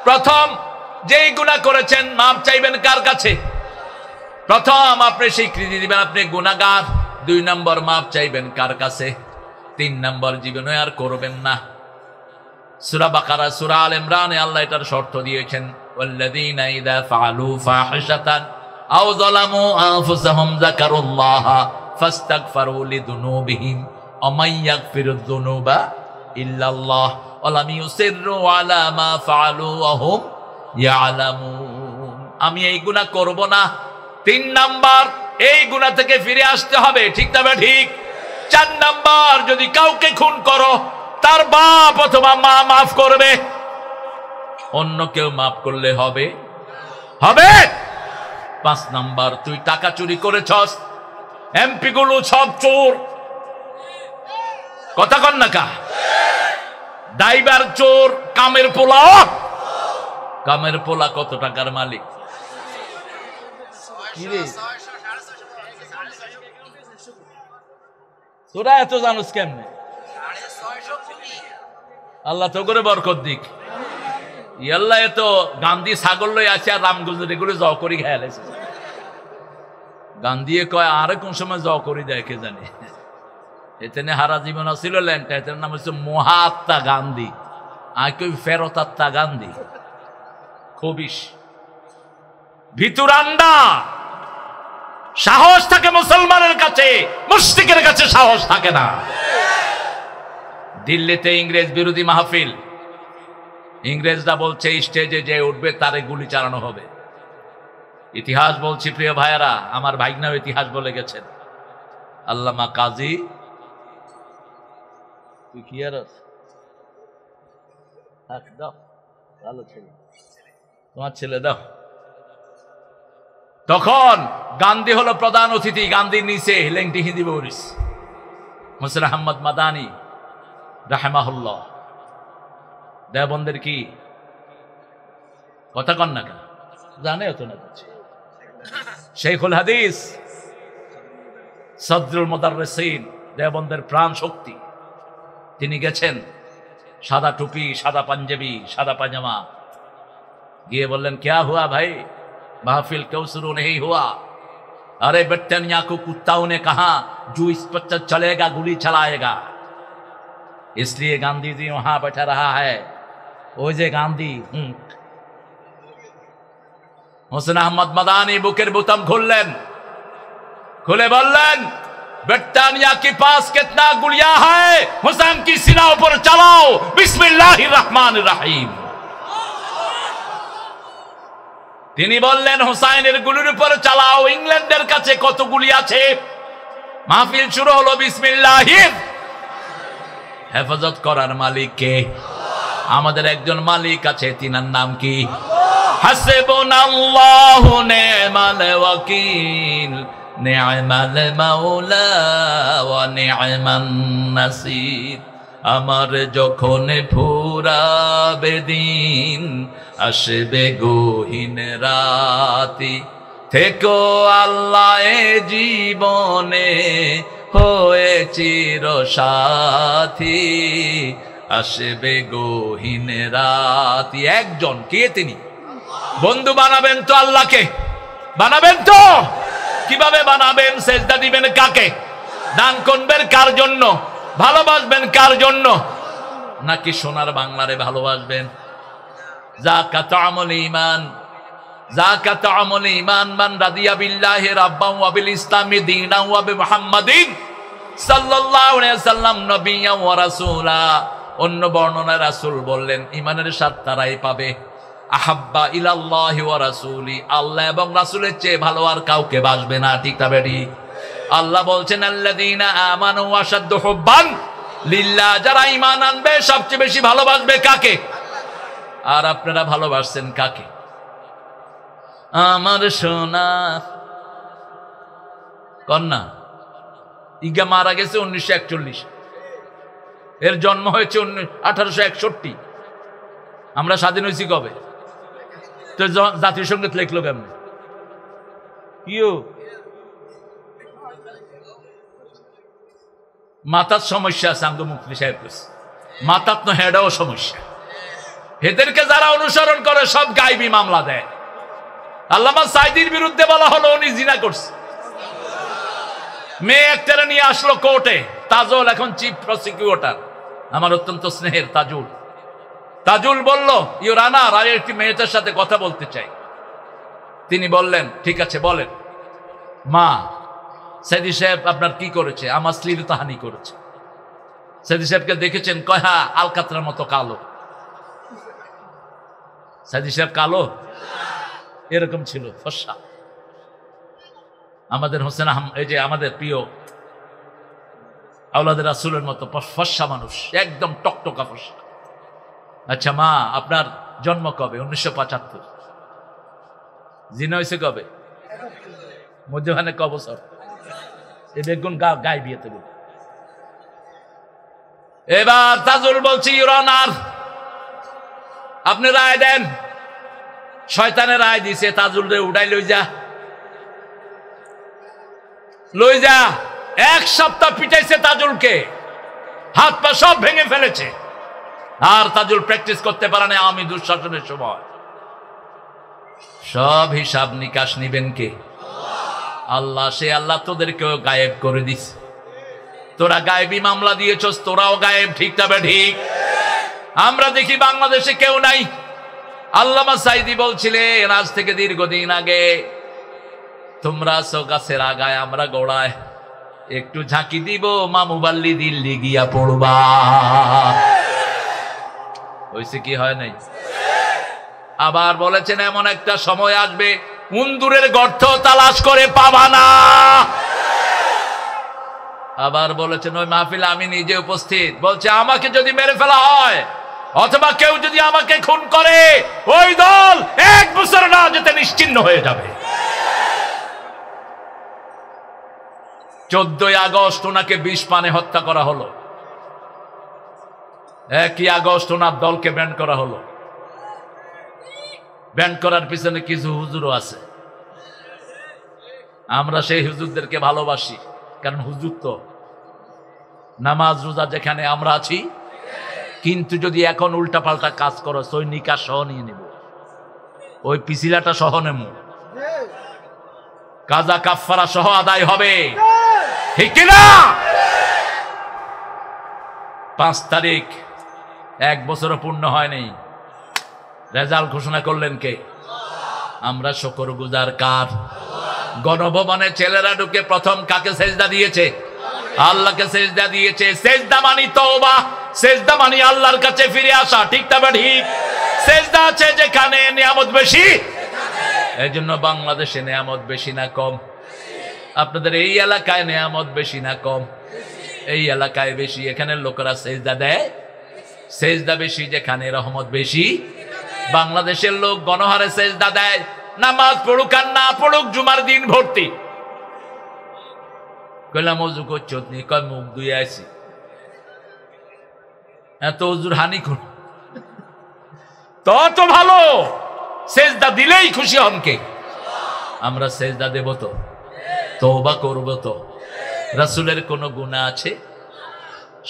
প্রথম, যেই গুনাহ করেছেন মাপ চাইবেন কার কাছে? প্রথম আপনি স্বীকৃতি দিবেন আপনি গুনাহগার। 2 নম্বর, মাপ চাইবেন কার কাছে? 3 নম্বর জীবনে আর করবেন না। সূরা বাকারা, সূরা আল ইমরানে আল্লাহ এটার শর্ত দিয়েছেন, ওয়াল্লাযীনা ইযা ফাআলু ফাহিশাতান আও যালামু আনফুসাহুম যাকারুল্লাহা ফাস্তাগফিরু লিযুনুবিহিম ওয়া মান ইয়াগফিরুয যুনুবা ইল্লাল্লাহ ওয়া লাম ইউসিররু আলা মা ফাআলু ওয়া হুম ইয়ালামুন। আমি এই গুনাহ করব না। 3 নাম্বার, এই গুনাহ থেকে ফিরে আসতে হবে, ঠিক তবে ঠিক। 4 নাম্বার, যদি কাউকে খুন করো তার বাপ অথবা মা মাফ করবে, অন্য কেউ মাফ করলে হবে হবে। 5 নাম্বার, তুই টাকা চুরি করেছস, এমপি গুলো সব চোর, কথা কন না কা? ড্রাইভার চোর, কামের পোলা, কামের পোলা কত টাকার মালিক? তোরা এত জানুস কেমনে? আল্লাহ তো করে বরকত দিক। ইয়াল্লাহ, এত গান্ধী ছাগল লই আছে আর রামগঞ্জের এগুলো জ করি খেয়ালেছে। গান্ধী কয় আরে কোন সময় জ করি দেয় কে জানে। এখানে হারা জীবন ছিল ল্যান্ডটা, এটার নাম হচ্ছে মহাত্মা গান্ধী, আর কেউ ফেরতাত্মা গান্ধী। খবিস ভিতুরান্ডা, সাহস থাকে মুসলমানের কাছে, মুশরিকের কাছে সাহস থাকে না। দিল্লিতে ইংরেজ বিরোধী মাহফিল, ইংরেজরা বলছে স্টেজে যে উঠবে তারে গুলি চালানো হবে। ইতিহাস বলছি প্রিয় ভাইয়েরা, আমার ভাইগনাও ইতিহাস বলে গেছেন। আল্লামা কাজী, তুই কি আর দাও, ভালো ছেলে, তোমার ছেলে দাও। তখন গান্ধী হলো প্রধান অতিথি, গান্ধীর নিচে লেংটি হিন্দি বরিস মুসলিম আহমদ মাদানী রাহিমাহুল্লাহ, দেওবন্দের কি কথা কন না কেন জানে তো না কিছু। শেখুল হাদিস সদরুল মুদাররিসিন, দেওবন্দের প্রাণ শক্তি, তিনি গেছেন সাদা টুপি, সাদা পাঞ্জাবি, সাদা পাজামা, গিয়ে বললেন क्या हुआ भाई, महफिल क्यों शुरू नहीं हुआ? अरे ब्रिटानिया को कुत्ताओं ने कहा जो इस पर चलेगा गोली चलाएगा, इसलिए गांधी जी वहां बैठा रहा है। ओ जे गांधी হোসেন আহমদ মাদানী বুকের বোতাম খুললেন, খুলে বললেন ब्रिटानिया के पास कितना गुलिया है, हुसैन की सीनाओं पर चलाओ, बिस्मिल्लाहिर रहमानिर रहीम। তিনি বললেন হুসাইনের গুলির উপর চালাও, ইংল্যান্ডের কাছে কত গুলি আছে। মাহফিল শুরু হলো বিসমিল্লাহির। হেফাজত করার মালিক কে? আমাদের একজন মালিক আছে, তিনার নাম কি? হাসবুনাল্লাহু নি'মাল ওয়াকিল, নি'মাল মাওলা ওয়া নি'মান নাসির। আমার যখন ফুরাবে দিন, আসবে গহীন রাতি, থেকো আল্লাহ এ জীবনে হয়ে চির সাথী, আসবে গহীন রাতি। একজন কে? তিনি। বন্ধু বানাবেন তো আল্লাহকে, বানাবেন তো কিভাবে বানাবেন? সেজদা দিবেন কাকে? দান করবেন কার জন্য? ভালোবাসবেন কার জন্য? নাকি সোনার বাংলারে ভালোবাসবেন? যাকাত আমল ঈমান, যাকাত আমল ঈমান মান রাদিয়া বিল্লাহি রাব্বান ওয়া বিল ইসলামি দীনান ওয়া বি মুহাম্মাদিন সাল্লাল্লাহু আলাইহি ওয়াসাল্লাম নবিয়্যান ওয়া রাসূলা। অন্য বর্ণনায় রাসূল বললেন ঈমানের স্বাদ তারাই পাবে আহাব্বা ইলাল্লাহি ওয়া রাসূলি, আল্লাহ এবং রাসূলের চেয়ে ভালো আর কাউকে বাসবে না, ঠিক না বেটি? আল্লাহ বলছেন আল্লাযীনা আমানু আশাদ্দু হুব্বান লিল্লাহ, যারা ঈমান আনবে সবচেয়ে বেশি ভালোবাসবে কাকে? আর আপনারা ভালোবাসছেন কাকে? আমার সোনা কন্যা ইগা মারা গেছে 1941, এর জন্ম হয়েছে 1861। আমরা স্বাধীন হয়েছি কবে? তো জাতীয় সঙ্গীত লিখলো কেমনে? কিও মাতার সমস্যা আছে, আঙ্গ মুক্তি সাহেব কইছে মাতার তো হেডাও সমস্যা। এদেরকে যারা অনুসরণ করে সব গায়েবী মামলা দেয়। আল্লামা সাইদির বিরুদ্ধে বলা হলো উনি জিনা করছে, মেয়ে একটা নিয়ে আসলো কোর্টে, তাজুল এখন চিফ প্রসিকিউটর, আমার অত্যন্ত স্নেহের তাজুল। তাজুল বলল, ইওর অনার, আর একটি মেয়েটার সাথে কথা বলতে চাই। তিনি বললেন, ঠিক আছে বলেন। মা, সাইদি সাহেব আপনার কি করেছে? আমার শ্লীলতাহানি করেছে। সাইদি সাহেবকে দেখেছেন? কয় হ্যাঁ, আলকাতরার মতো কালো। সাইদি সাহেব কালো? এরকম ছিল, ফর্সা। আমাদের হোসেন এই যে আমাদের প্রিয় আওলাদের রাসূলের মতো ফর্সা মানুষ, একদম টকটকা ফর্সা। আচ্ছা মা, আপনার জন্ম কবে? 1975। জিনা হয়েছে কবে? মধ্যখানে ক বছর? এই বেগুন গায়ে বিয়েতে। এবার তাজুল বলছি, ইওর অনার, আপনি রায় দেন। শয়তানের রায় দিছে, তাজুল রে উঠাই লই যা, লই যা। 1 সপ্তাহ পিটাইছে তাজুলকে, হাত পা সব ভেঙে ফেলেছে। আর তাজুল প্র্যাকটিস করতে পারে না। আমি দুঃশাসনের সময় সব হিসাব নিকাশ নিবেন কে? আল্লাহ। সে আল্লাহ তোদেরকেও গায়েব করে দিস। তোরা গায়েবী মামলা দিয়েছস, তোরাও গায়েব। ঠিক তবে ঠিক। আমরা দেখি বাংলাদেশে কেউ নাই। আল্লামা সাইদি বলছিলেন আজ থেকে দীর্ঘদিন আগে, তোমরা আছো গাছের আগায়, আমরা গোড়ায়, একটু ঝাঁকি দিব, মামুবাল্লি দিল্লি গিয়া পড়বা। হয়েছে কি হয় নাই? আবার বলেছেন এমন একটা সময় আসবে, উন্দুরের গর্ত তালাশ করে পাবা না। আবার বলেছেন ওই মাহফিলে আমি নিজে উপস্থিত, বলছে আমাকে যদি মেরে ফেলা হয় অথবা কেউ যদি আমাকে খুন করে, ওই দল 1 বছর না যেতে নিশ্চিহ্ন হয়ে যাবে। 14ই আগস্ট ওনাকে 20 পানে হত্যা করা হলো। 1ই আগস্ট ওনার দলকে ব্যান্ড করা হলো। ব্যান্ড করার পিছনে কিছু হুজুরও আছে। আমরা সেই হুজুরদেরকে ভালোবাসি, কারণ হুজুর তো নামাজ রোজা যেখানে আমরা আছি। কিন্তু যদি এখন উল্টাপাল্টা কাজ করো, ওই নিকাশ সহ নিয়ে নিব, ওই পিছিলাটা সহ নেব, কাজা কাফারা সহ আদায় হবে। ঠিক কিনা? 5 তারিখ 1 বছরও পূর্ণ হয়নি, রেজাল্ট ঘোষণা করলেন কে? আমরা শুকরগুজার কার? গণভবনে ছেলেরা ঢুকে প্রথম কাকে সেজদা দিয়েছে? আল্লাহকে সেজদা দিয়েছে। সেজদা মানি তওবা, সেজদা মানি আল্লাহর কাছে ফিরে আসা। ঠিক তবে ঠিক। সেজদা আছে যেখানে নিয়ামত বেশি, এই জন্য বাংলাদেশে নিয়ামত বেশি না কম? আপনাদের এই এলাকায় নিয়ামত বেশি না কম? এই এলাকায় বেশি। এখানে লোকেরা সেজদা দেয়, সেজদা বেশি যেখানে, রহমত বেশি। বাংলাদেশের লোক গণহারে সেজদা দেয়, নামাজ পড়ুক আর না পড়ুক, জুমার দিন ভর্তি। কইলাম অজু করছ? কয় মুখ ধুয়ে আছি। এত অজুর হানি কোন? তত ভালো। সেজদা দিলেই খুশি হন কে? আমরা সেজদা দেব তো, তওবা করব তো। রাসূলের কোন গুনাহ আছে?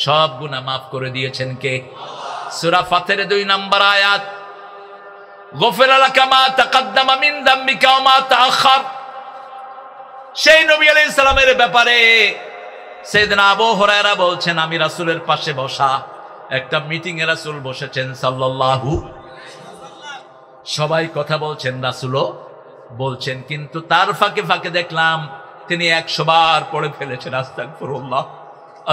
সব গুনাহ মাফ করে দিয়েছেন কে? সূরা ফাতিরের 2 নম্বর আয়াত, গফিরা লাকা মা তাকাদ্দামা মিন যামবিকা ওয়া মা তাআখার। সেই নবী আলাইহিস সালামের ব্যাপারে সাইয়েদনা আবু হুরায়রা বলছেন, আমি রাসূলের পাশে বসা, একটা মিটিং এ রাসূল বসেছেন সাল্লাল্লাহু, সবাই কথা বলছেন, রাসূলও বলছেন, কিন্তু তার ফাঁকে ফাঁকে দেখলাম তিনি 100 বার পড়ে ফেলেছেন আস্তাগফিরুল্লাহ,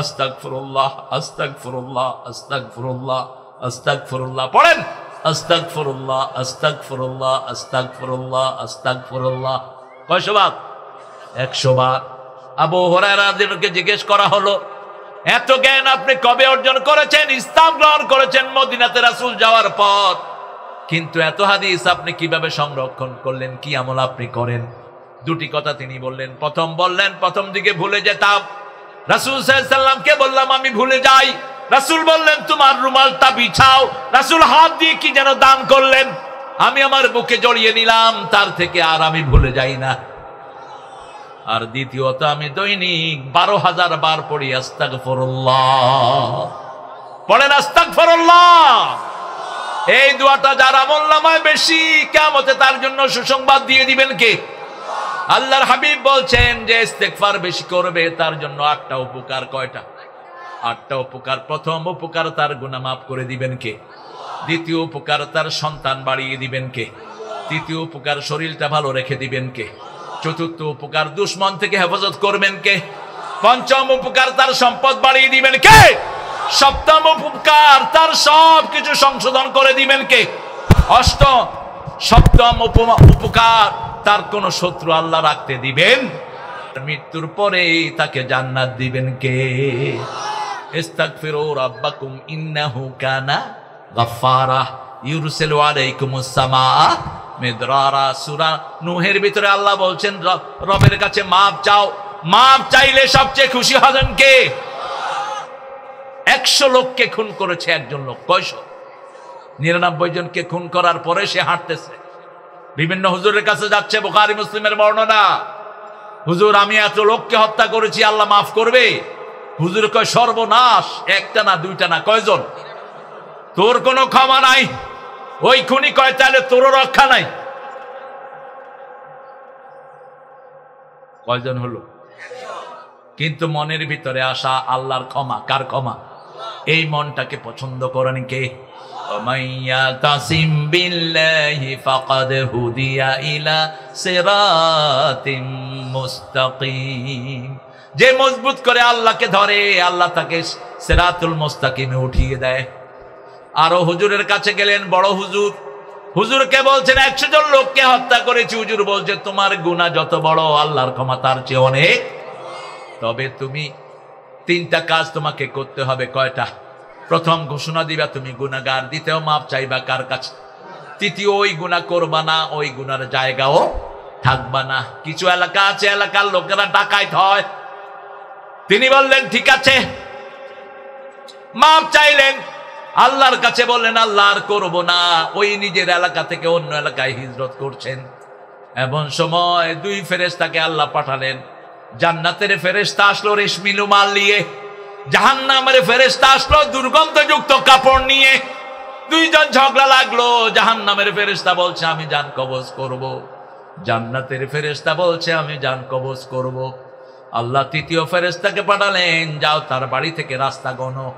আস্তাগফিরুল্লাহ, আস্তাগফিরুল্লাহ, আস্তাগফিরুল্লাহ, আস্তাগফিরুল্লাহ। পড়েন, আস্তাগফিরুল্লাহ, আস্তাগফিরুল্লাহ, আস্তাগফিরুল্লাহ, আস্তাগফিরুল্লাহ। কয়শো বার? 100 বার। আবু হুরায়রাকে জিজ্ঞেস করা হলো, এত জ্ঞান আপনি কবে অর্জন করেছেন? ইসলাম গ্রহণ করেছেন মদিনাতে রাসূল যাওয়ার পর, কিন্তু এত হাদিস আপনি কিভাবে সংরক্ষণ করলেন? কি আমল আপনি করেন? 2টি কথা তিনি বললেন। প্রথম বললেন, প্রথম দিকে ভুলে যেতাম, রাসূল সাল্লাল্লাহু আলাইহি ওয়াসাল্লামকে বললাম আমি ভুলে যাই, রাসূল বললেন তোমার রুমালটা বিছাও, রাসূল হাত দিয়ে কি যেন দান করলেন, আমি আমার বুকে জড়িয়ে নিলাম, তার থেকে আর আমি ভুলে যাই না। আর দ্বিতীয়ত আমি দৈনিক 12,000 বার পড়ি আস্তাগফিরুল্লাহ। পড়েন আস্তাগফিরুল্লাহ। এই দোয়াটা যার আমলনামায় বেশি, কিয়ামতে তার জন্য সুসংবাদ দিয়ে দিবেন কে? আল্লাহর হাবিব বলছেন যে ইস্তেগফার বেশি করবে তার জন্য 8টা উপকার। কয়টা? 8টা উপকার। প্রথম উপকার তার গুনাহ মাফ করে দিবেন কে? দ্বিতীয় উপকার তার সন্তান বাড়িয়ে দিবেন কে? তৃতীয় উপকার শরীরটা ভালো রেখে দিবেন কে? চতুর্থ উপকার দুশমন থেকে হেফাজত করবেন কে? পঞ্চম উপকার তার সম্পদ বাড়িয়ে দিবেন কে? সপ্তম উপকার তার সব কিছু সংশোধন করে দিবেন কে? সপ্তম উপকার তার কোন শত্রু আল্লাহ রাখতে দিবেন। মৃত্যুর পরে তাকে জান্নাত দিবেন কে? ইস্তাগফিরু রাব্বাকুম ইন্নাহু কানা গাফফারা ইউরসিলু আলাইকুমুস সামাআ মিদরারা। সূরা নূহের ভিতরে আল্লাহ বলছেন রবের কাছে মাপ চাও। মাপ চাইলে সবচেয়ে খুশি হবেন কে? 100 লোককে খুন করেছে একজন লোক। কয়শো? 99 জনকে খুন করার পরে সে হাঁটতেছে, বিভিন্ন হুজুরের কাছে যাচ্ছে। বুখারী মুসলিমের বর্ণনা, হুজুর আমি এত লোককে হত্যা করেছি, আল্লাহ মাফ করবে? হুজুর কয় সর্বনাশ, একটা না দুইটা না, কয়জন? তোর কোনো ক্ষমা নাই। ওই খুনি কয় তাহলে তোরও রক্ষা নাই। কয়জন হলো? কিন্তু মনের ভিতরে আসা আল্লাহর ক্ষমা। কার ক্ষমা? এই মনটাকে পছন্দ করেন কে? ওমাইয়াতাসিম বিল্লাহি ফাকাদ হুদিয়া ইলা সিরাতিম মুস্তাকিম। যে মজবুত করে আল্লাহকে ধরে, আল্লাহ তাকে সিরাতুল মুস্তাকিমে উঠিয়ে দেয়। আরো হুজুরের কাছে গেলেন, বড় হুজুর। হুজুরকে বলছেন 100 জন লোককে হত্যা করেছি। হুজুর বলছে তোমার গুনাহ যত বড়, আল্লাহর ক্ষমা তার চেয়ে অনেক। তবে তুমি 3টা কাজ তোমাকে করতে হবে। কয়টা? প্রথম ঘোষণা দিবা তুমি গুনাহগার, দ্বিতীয় মাপ চাইবা কার কাছে, তৃতীয় ওই গুনাহ করবা না, ওই গুনার জায়গাও থাকবা না। কিছু এলাকা আছে, এলাকার লোকেরা ডাকাইত হয়। তিনি বললেন ঠিক আছে, মাপ চাইলেন, আল্লাহর কাছে বললেন আল্লাহ আর করবো না। ওই নিজের এলাকা থেকে অন্য এলাকায় হিজরত করছেন। এমন সময় 2 ফেরেশতাকে আল্লাহ পাঠালেন। জান্নাতের ফেরেশতা আসলো রেশমি রুমাল নিয়ে, জাহান্নামের ফেরেশতা আসলো দুর্গন্ধযুক্ত কাপড় নিয়ে। 2 জন ঝগড়া লাগলো। জাহান্নামের ফেরেশতা বলছে আমি জান কবজ করব, জান্নাতের ফেরেশতা বলছে আমি জান কবজ করব। আল্লাহ 3য় ফেরেশতাকে পাঠালেন, যাও তার বাড়ি থেকে রাস্তা গণো।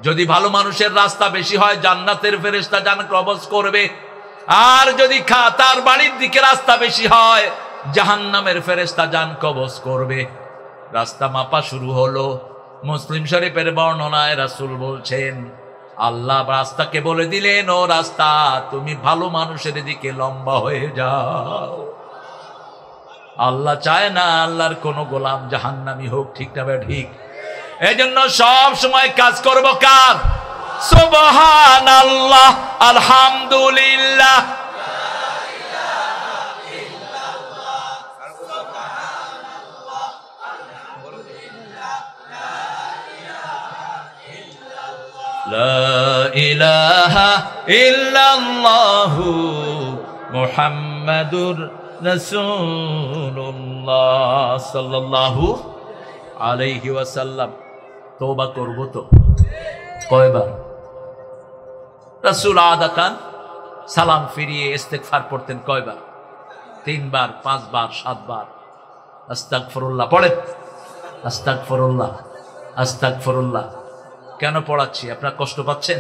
যদি ভালো মানুষের রাস্তা বেশি হয় জান্নাতের ফেরেশতা জান কবজ করবে, আর যদি তার বাড়ির দিকে রাস্তা বেশি হয় জাহান্নামের ফেরেশতা জান কবজ করবে। রাস্তা মাপা শুরু হলো। মুসলিম শরীফের বর্ণনায় রাসূল বলছেন আল্লাহ রাস্তাকে বলে দিলেন, ও রাস্তা তুমি ভালো মানুষের দিকে লম্বা হয়ে যাও। আল্লাহ চায় না আল্লাহর কোন গোলাম জাহান্নামী হোক। ঠিক না ঠিক? এজন্য সব সময় কাজ করব কার? সুবহানাল্লাহ, আলহামদুলিল্লাহ, লা ইলাহা ইল্লাল্লাহু মুহাম্মাদুর রাসূলুল্লাহ সাল্লাল্লাহু আলাইহি ওয়াসাল্লাম। তওবা করব তো কয়বার? রাসূল আদাতান সালাম ফিরিয়ে ইস্তেগফার পড়তেন কয়বার? 3 বার, 5 বার, 7 বার। আস্তাগফিরুল্লাহ পড়েন, আস্তাগফিরুল্লাহ, আস্তাগফিরুল্লাহ। কেন পড়াচ্ছি? আপনারা কষ্ট পাচ্ছেন?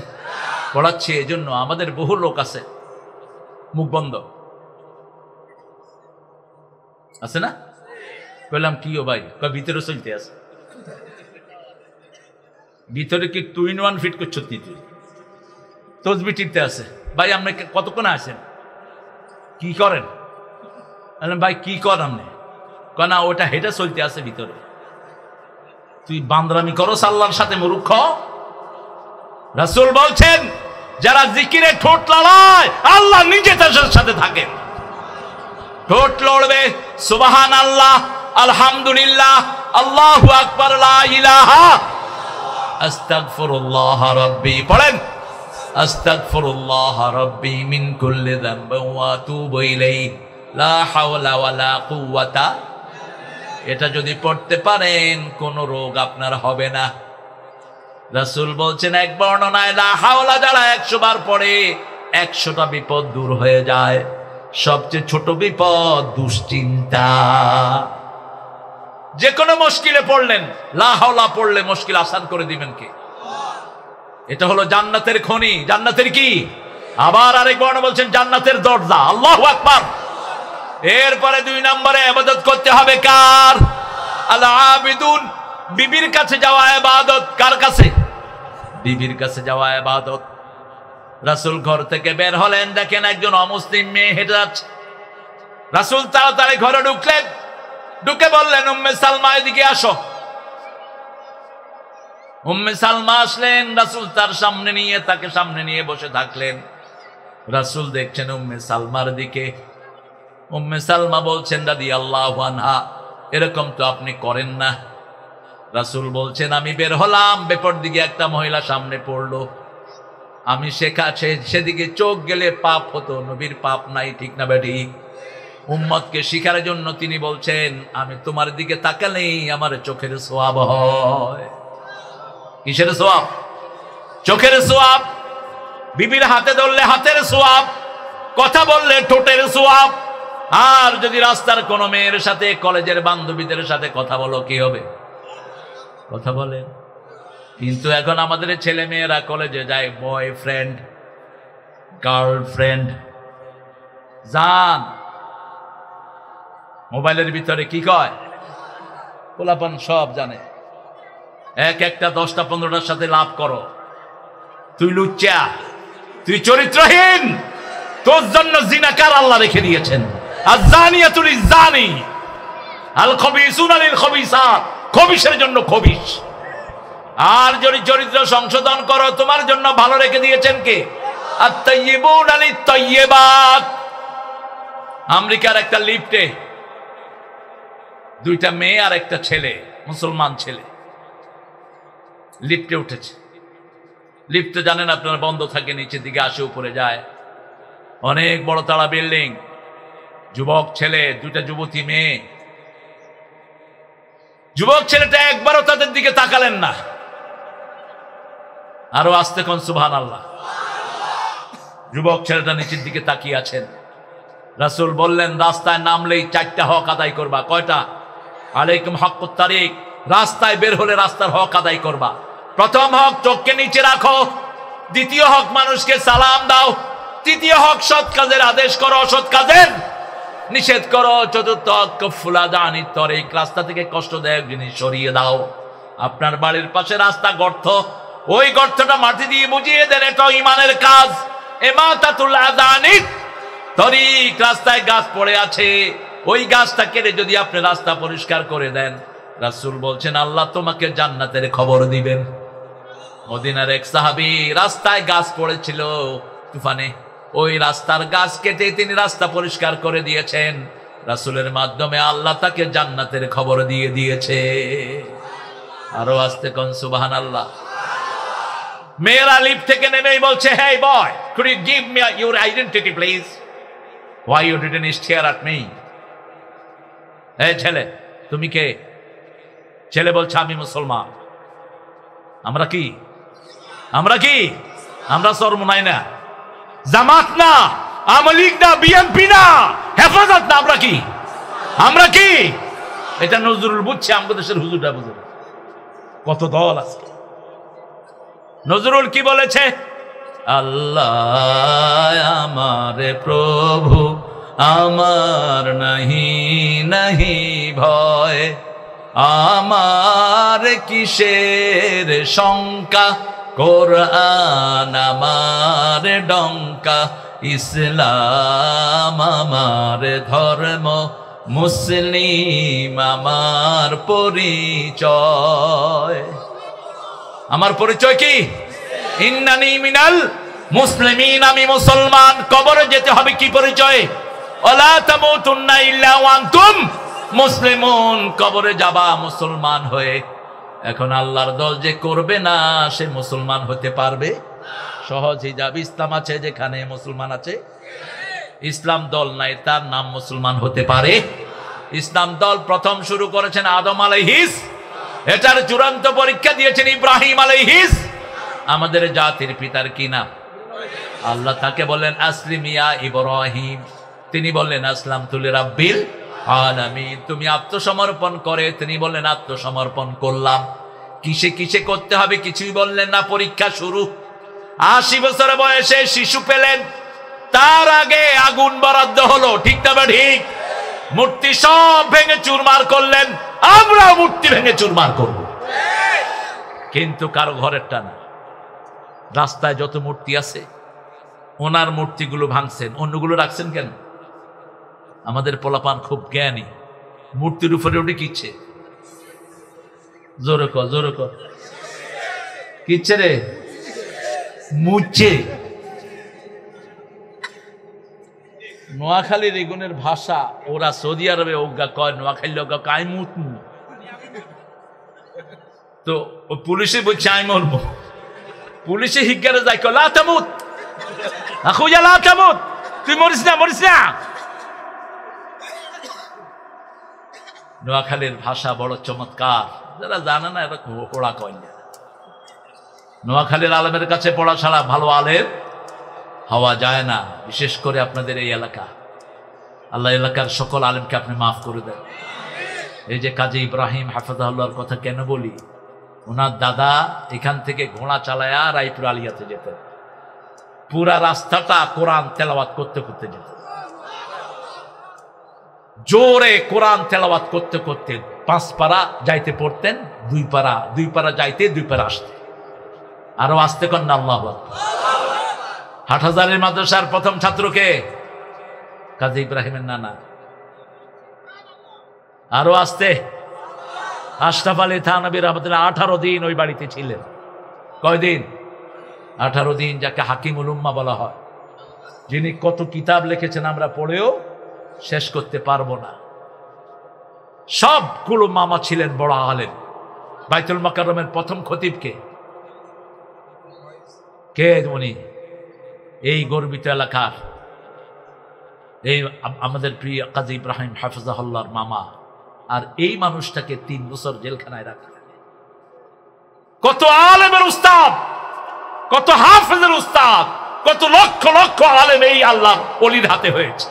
পড়াচ্ছি এজন্য আমাদের বহু লোক আছে মুখ বন্ধ আছে না? বললাম কি ও ভাই? ভিতরে চলতে আছে। ভিতরে কি 2 in 1 ফিট করছো? তুই তসবি টিপতে আছে। ভাই আপনি কতক্ষণ আছেন? কি করেন? বললাম ভাই কি কর আপনি? না ওটা হেঁটে চলতে আছে ভিতরে। তুই বান্দরামি করো আল্লাহর সাথে মূর্খ। রাসূল বলছেন যারা জিকিরে ঠোঁট লড়ায় আল্লাহ নিজে তাদের সাথে থাকেন। ঠোঁট লড়বে সুবহানাল্লাহ, আলহামদুলিল্লাহ, আল্লাহু আকবার, লা ইলাহা, আস্তাগফিরুল্লাহ রাব্বি। পড়েন আস্তাগফিরুল্লাহ রাব্বি মিন কুল্লি যামবিন ওয়া আতুবু ইলাইহি লা হাওলা ওয়ালা কুওয়াতা। এটা যদি পড়তে পারেন কোন রোগ আপনার হবে না। রাসূল বলছেন এক বর্ণনায় লা হাওলা যারা 100 বার পড়ে 100টা বিপদ দূর হয়ে যায়। সবচেয়ে ছোট বিপদ দুশ্চিন্তা। যে কোনো মুশকিলে পড়লেন, লা হাওলা পড়লে মুশকিল আসান করে দিবেন কে? এটা হলো জান্নাতের খনি। জান্নাতের কি? আবার আরেক বর্ণ বলছেন জান্নাতের দরজা। আল্লাহু আকবার। এরপরে 2 নম্বরে ইবাদত করতে হবে কার? আল আবিদুন, বিবির কাছে যাওয়া ইবাদত। কার কাছে? বিবির কাছে যাওয়া ইবাদত। রাসূল ঘর থেকে বের হলেন, দেখেন একজন অমুসলিম মেয়ে হেঁটে যাচ্ছে। রাসূল তাড়াতাড়ি ঘরে ঢুকলেন, ঢুকে বললেন উম্মে সালমা এদিকে আসো। উম্মে সালমা আসলেন, রাসূল তার সামনে নিয়ে তাকে সামনে নিয়ে বসে থাকলেন। রাসূল দেখছেন উম্মে সালমার দিকে। উম্মে সালমা বলছেন রাদিয়াল্লাহু আনহা, এরকম তো আপনি করেন না। রাসূল বলছেন আমি বের হলাম, বেপর দিকে একটা মহিলা সামনে পড়লো, আমি সেদিকে চোখ গেলে পাপ হতো, নবীর পাপ নাই, ঠিক না বেটি? উম্মতকে শিখার জন্য তিনি বলছেন আমি তোমার দিকে তাকালেই আমার চোখের সোয়াব হয়। কিসের সোয়াব? চোখের সোয়াব। বিবির হাতে ধরলে হাতের সোয়াব, কথা বললে ঠোঁটের সোয়াব। আর যদি রাস্তার কোনো মেয়ের সাথে, কলেজের বান্ধবীদের সাথে কথা বলো, কি হবে? কথা বলেন। কিন্তু এখন আমাদের ছেলে মেয়েরা কলেজে যায় বয়ফ্রেন্ড, গার্লফ্রেন্ড, জান, মোবাইলের ভিতরে কি কয়, পোলাপান সব জানে। এক একটা 10টা 15টার সাথে লাভ করো। তুই লুচ্চা, তুই চরিত্রহীন, তোর জন্য জিনাকার আল্লাহ রেখে দিয়েছেন। আয-যানিয়াতুল জানি, আল খবিসুনা লিল খবিসাত, খবিসের জন্য খবিস। আর যদি চরিত্র সংশোধন করো, তোমার জন্য ভালো রেখে দিয়েছেন কে? আত-তাইয়্যিবুনা লিত-তাইয়্যিবাত। আমেরিকার একটা লিফটে 2টা মেয়ে আর একটা ছেলে, মুসলমান ছেলে, লিফটে উঠেছে। লিফটে জানেন আপনারা বন্ধ থাকে, নিচের দিকে আসে, উপরে যায়। অনেক বড় তালা বিল্ডিং, যুবক ছেলে, 2টা যুবতী মেয়ে। যুবক ছেলেটা একবারও তাদের দিকে তাকালেন না। আরো আস্তে কোন সুবহানাল্লাহ। যুবক ছেলেটা নিচের দিকে তাকিয়ে আছেন। রাসূল বললেন রাস্তায় নামলেই 4টা হক আদায় করবা। কয়টা? আলাইকুম হক্কুত তারিক, রাস্তায় বের হলে রাস্তার হক আদায় করবা। প্রথম হক চোখকে নিচে রাখো, দ্বিতীয় হক মানুষকে সালাম দাও, তৃতীয় হক সৎ কাজের আদেশ করো, অসৎ কাজের নিষেধ করো, চতুর্থ হক কফুল আদানিত তরিক, রাস্তা থেকে কষ্টদায়ক জিনিস সরিয়ে দাও। আপনার বাড়ির পাশে রাস্তা গর্ত, ওই গর্তটা মাটি দিয়ে বুঝিয়ে দেন, এটা ঈমানের কাজ। ইমাতাতুল আদানিত তরিক, রাস্তায় গাছ পড়ে আছে, ওই গাছটা কেটে যদি আপনি রাস্তা পরিষ্কার করে দেন, রাসূল বলছেন আল্লাহ তোমাকে জান্নাতের খবর দিবেন। মদিনার এক সাহাবী, রাস্তায় গাছ পড়েছিল তুফানে, ওই রাস্তার গাছ কেটে তিনি রাস্তা পরিষ্কার করে দিয়েছেন। রাসূলের মাধ্যমে আল্লাহ তাকে জান্নাতের খবর দিয়ে দিয়েছে। আরো আস্তে কোন সুবহানাল্লাহ। মেয়েরা লিফট থেকে নেমেই বলছে, হেই বয়, could you give me your identity please? Why you didn't stare at me? এই ছেলে, তুমি কে? ছেলে বলছে আমি মুসলমান। আমরা কি? আমরা কি? আমরা চরমোনাই না, জামাত না, আওয়ামী লীগ না, বিএনপি না, হেফাজত না, আমরা কি? আমরা কি? এটা নজরুল বুঝছে, আমাদের দেশের হুজুরটা বুঝে। কত দল আছে। নজরুল কি বলেছে? আল্লাহ আমার প্রভু, আমার নাহি নাহি ভয়, আমার কিসের শঙ্কা, কোরআন আমার ডঙ্কা, ইসলাম আমার ধর্ম, মুসলিম আমার পরিচয়। আমার পরিচয় কি? ইন্নানি মিনাল মুসলিমিন, আমি মুসলমান। কবরে যেতে হবে কি পরিচয়? ওয়ালা তামুতুন্না ইল্লা ওয়া আনতুম মুসলিমুন, কবরে যাবা মুসলমান হয়ে। এখন আল্লাহর দল যে করবে না, সে মুসলমান হতে পারবে? সহজ হিজাব ইসলাম আছে যেখানে মুসলমান আছে। ইসলাম দল নাই, তার নাম মুসলমান হতে পারে? ইসলাম দল প্রথম শুরু করেছেন আদম আলাইহিস, এটার চূড়ান্ত পরীক্ষা দিয়েছেন ইব্রাহিম আলাইহিস। আমাদের জাতির পিতার কি নাম? আল্লাহ তাকে বললেন আসলিম ইয়া ইব্রাহিম, তিনি বললেন আসলামতু লিরাব্বিল আলামিন। তুমি আত্মসমর্পণ করে, তিনি বললেন আত্মসমর্পণ করলাম। কিসে কিসে করতে হবে কিছুই বললেন না। পরীক্ষা শুরু। 80 বছর বয়সে শিশু পেলেন, তার আগে আগুন বরাদ্দ হলো, ঠিক না ঠিক? মূর্তি সব ভেঙে চুরমার করলেন, আমরা মূর্তি ভেঙে চুরমার করব। কিন্তু কারো ঘরেরটা না। রাস্তায় যত মূর্তি আছে ওনার মূর্তিগুলো ভাঙছেন, অন্যগুলো রাখছেন কেন? আমাদের পোলাপান খুব জ্ঞানী, মূর্তির উপরে উঠে কিচ্ছে, জোরে কর জোরে কর, কিচ্ছে রে, মুচ্ছে। নোয়াখালীর এগুনের ভাষা, ওরা সৌদি আরবে অজ্ঞা কয়, নোয়াখালী অজ্ঞা কাই মুতমু, তো পুলিশে বলছে আমি মরবো। পুলিশে হিজ্ঞারে যাই কয় লা তামুত আখুয়া লা তামুত, তুই মরিস না মরিস না। নোয়াখালীর ভাষা বড় চমৎকার, যারা জানে না এরা পড়া কয় না। নোয়াখালীর আলেমের কাছে পড়া ছাড়া ভালো আলেম হওয়া যায় না, বিশেষ করে আপনাদের এই এলাকা। আল্লাহ এলাকার সকল আলেমকে আপনি মাফ করে দেন। এই যে কাজী ইব্রাহিম হাফিজাহুল্লাহর কথা কেন বলি, ওনার দাদা এখান থেকে ঘোড়া চালায়া রায়পুর আলিয়াতে যেতেন, পুরা রাস্তাটা কোরআন তেলাওয়াত করতে করতে যেতেন, জোরে কোরআন তেলাওয়াত করতে করতে 5 পারা যাইতে পড়তেন, 2 পারা যাইতে 2 পারা আসতে। আরো আসতে কন্যা আল্লাহু আকবার। হাটহাজারীর মাদ্রাসার প্রথম ছাত্রকে কাজী ইব্রাহিমের নানা। আরো আসতে আশরাফ আলী থানভী রাহমাতুল্লাহ 18 দিন ওই বাড়িতে ছিলেন। কয়দিন? 18 দিন, যাকে হাকিমুল উম্মাহ বলা হয়, যিনি কত কিতাব লিখেছেন আমরা পড়েও শেষ করতে পারবো না। সবগুলো মামা ছিলেন বড় আলেম। বাইতুল মুকাররমের প্রথম খতিবকে কে উনি? এই গর্বিত এলাকার এই আমাদের প্রিয় কাজী ইব্রাহিম হাফিজাহুল্লাহর মামা। আর এই মানুষটাকে 3 বছর জেলখানায় রাখা। কত আলেমের উস্তাদ, কত হাফেজের উস্তাদ, কত লক্ষ লক্ষ আলেম এই আল্লাহর ওলির হাতে হয়েছে।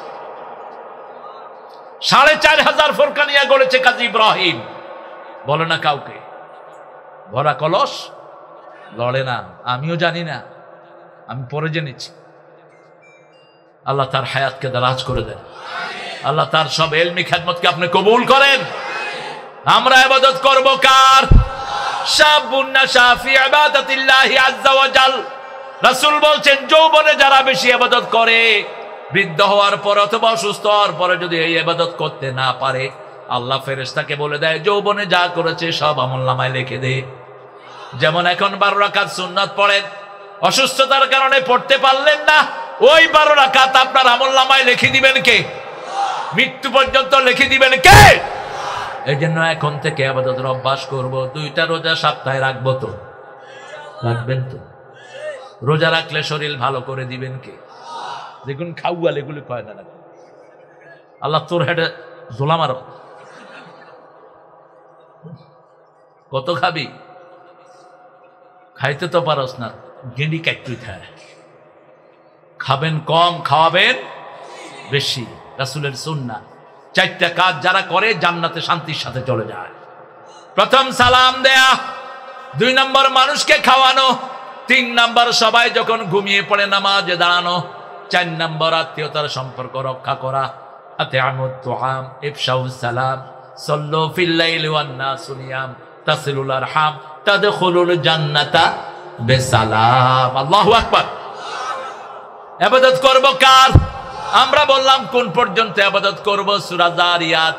4500 ফোরকানিয়া গড়েছে কাজী ইব্রাহিম, বলে না কাউকে। ভরা কলস লড়ে না, আমিও জানি না, আমি পরে জেনেছি। আল্লাহ তার হায়াতকে দারাজ করে দেন, আল্লাহ তার সব ইলমি খেদমতকে আপনি কবুল করেন। আমরা ইবাদত করব কার? শাবুন নাশা ফি ইবাদাতিল্লাহি আযজা ওয়া জাল। রাসূল বলছেন যৌবনে যারা বেশি ইবাদত করে, বৃদ্ধ হওয়ার পর অথবা অসুস্থ হওয়ার পরে যদি এই ইবাদত করতে না পারে, আল্লাহ ফেরেশতাকে বলে দেয় যৌবনে যা করেছে সব আমলনামায় লিখে দে। যেমন এখন 12 রাকাত সুন্নাত পড়েন, অসুস্থতার কারণে পড়তে পারলেন না, ওই 12 রাকাত আপনার আমলনামায় লিখে দিবেন কে? মৃত্যু পর্যন্ত লিখে দিবেন কে? এই জন্য এখন থেকে ইবাদতের অভ্যাস করব। 2টা রোজা সপ্তাহে রাখবো, তো রাখবেন তো? রোজা রাখলে শরীর ভালো করে দিবেন কে? দেখুন খাওয়াল এগুলি কয় না, আল্লাহ তোর হেডে জোলা মারো। কত খাবি? খাইতে তো পারস না, গেঁড়ি কাটতেই থাকে। খাবেন কম, খাওয়াবেন বেশি। রাসূলের সুন্নাহ। 4টা কাজ যারা করে জান্নাতে শান্তির সাথে চলে যায়। প্রথম সালাম দেয়া, 2 নম্বর মানুষকে খাওয়ানো, 3 নম্বর সবাই যখন ঘুমিয়ে পড়ে নামাজে দাঁড়ানো, 4 নম্বর আত্মীয়তার সম্পর্ক রক্ষা করা। আতিআমুত তুআম ইফশাউস সালাম সাল্লু ফিল লাইলি ওয়ান নাসু নিয়াম তাসিলুল আরহাম তাদখুলুল জান্নাতা বিসালাম। আল্লাহু আকবার। ইবাদত করব কার? আমরা বললাম কোন পর্যন্ত ইবাদত করব? সূরা যারিয়াত,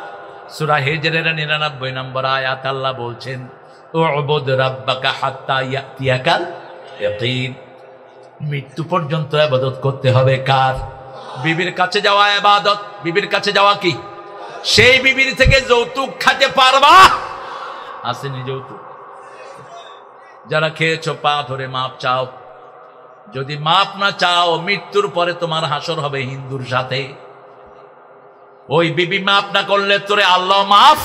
সূরা হিজরের 99 নম্বর আয়াত আল্লাহ বলছেন উবুদ রাব্বাকা হাত্তা ইয়াতিয়াকাল ইয়াকিন। মৃত্যু পর্যন্ত ইবাদত করতে হবে কার? বিবির কাছে যাওয়া ইবাদত। বিবির কাছে যাওয়া কি? সেই বিবির থেকে যৌতুক খেতে পারবা? আসেনি যৌতুক? যারা খেয়েছো পা ধরে মাপ চাও। যদি মাপ না চাও, মৃত্যুর পরে তোমার হাসর হবে হিন্দুর সাথে। ওই বিবি মাপ না করলে তোরে আল্লাহ মাফ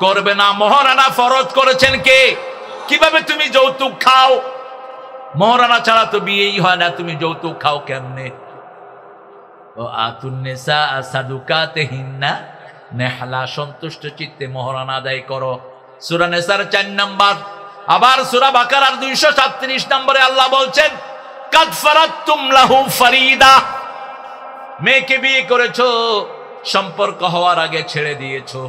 করবে না। মহারানা ফরজ করেছেন কে? কিভাবে তুমি যৌতুক খাও? মহারানা ছাড়া তো বিয়েই হয় না, তুমি যৌতুক খাও কেমনে? ও আতুন নিসা সাদুকাতিহিন্না নেহলা সন্তুষ্ট চিত্তে মহরানা আদায় করো। সূরা নিসার 4 নম্বর। আবার সূরা বাকারার 237 নম্বরে আল্লাহ বলছেন কাদ ফারাতুম লাহু ফারিদা, মেয়েকে বিয়ে করেছো, সম্পর্ক হওয়ার আগে ছেড়ে দিয়েছো,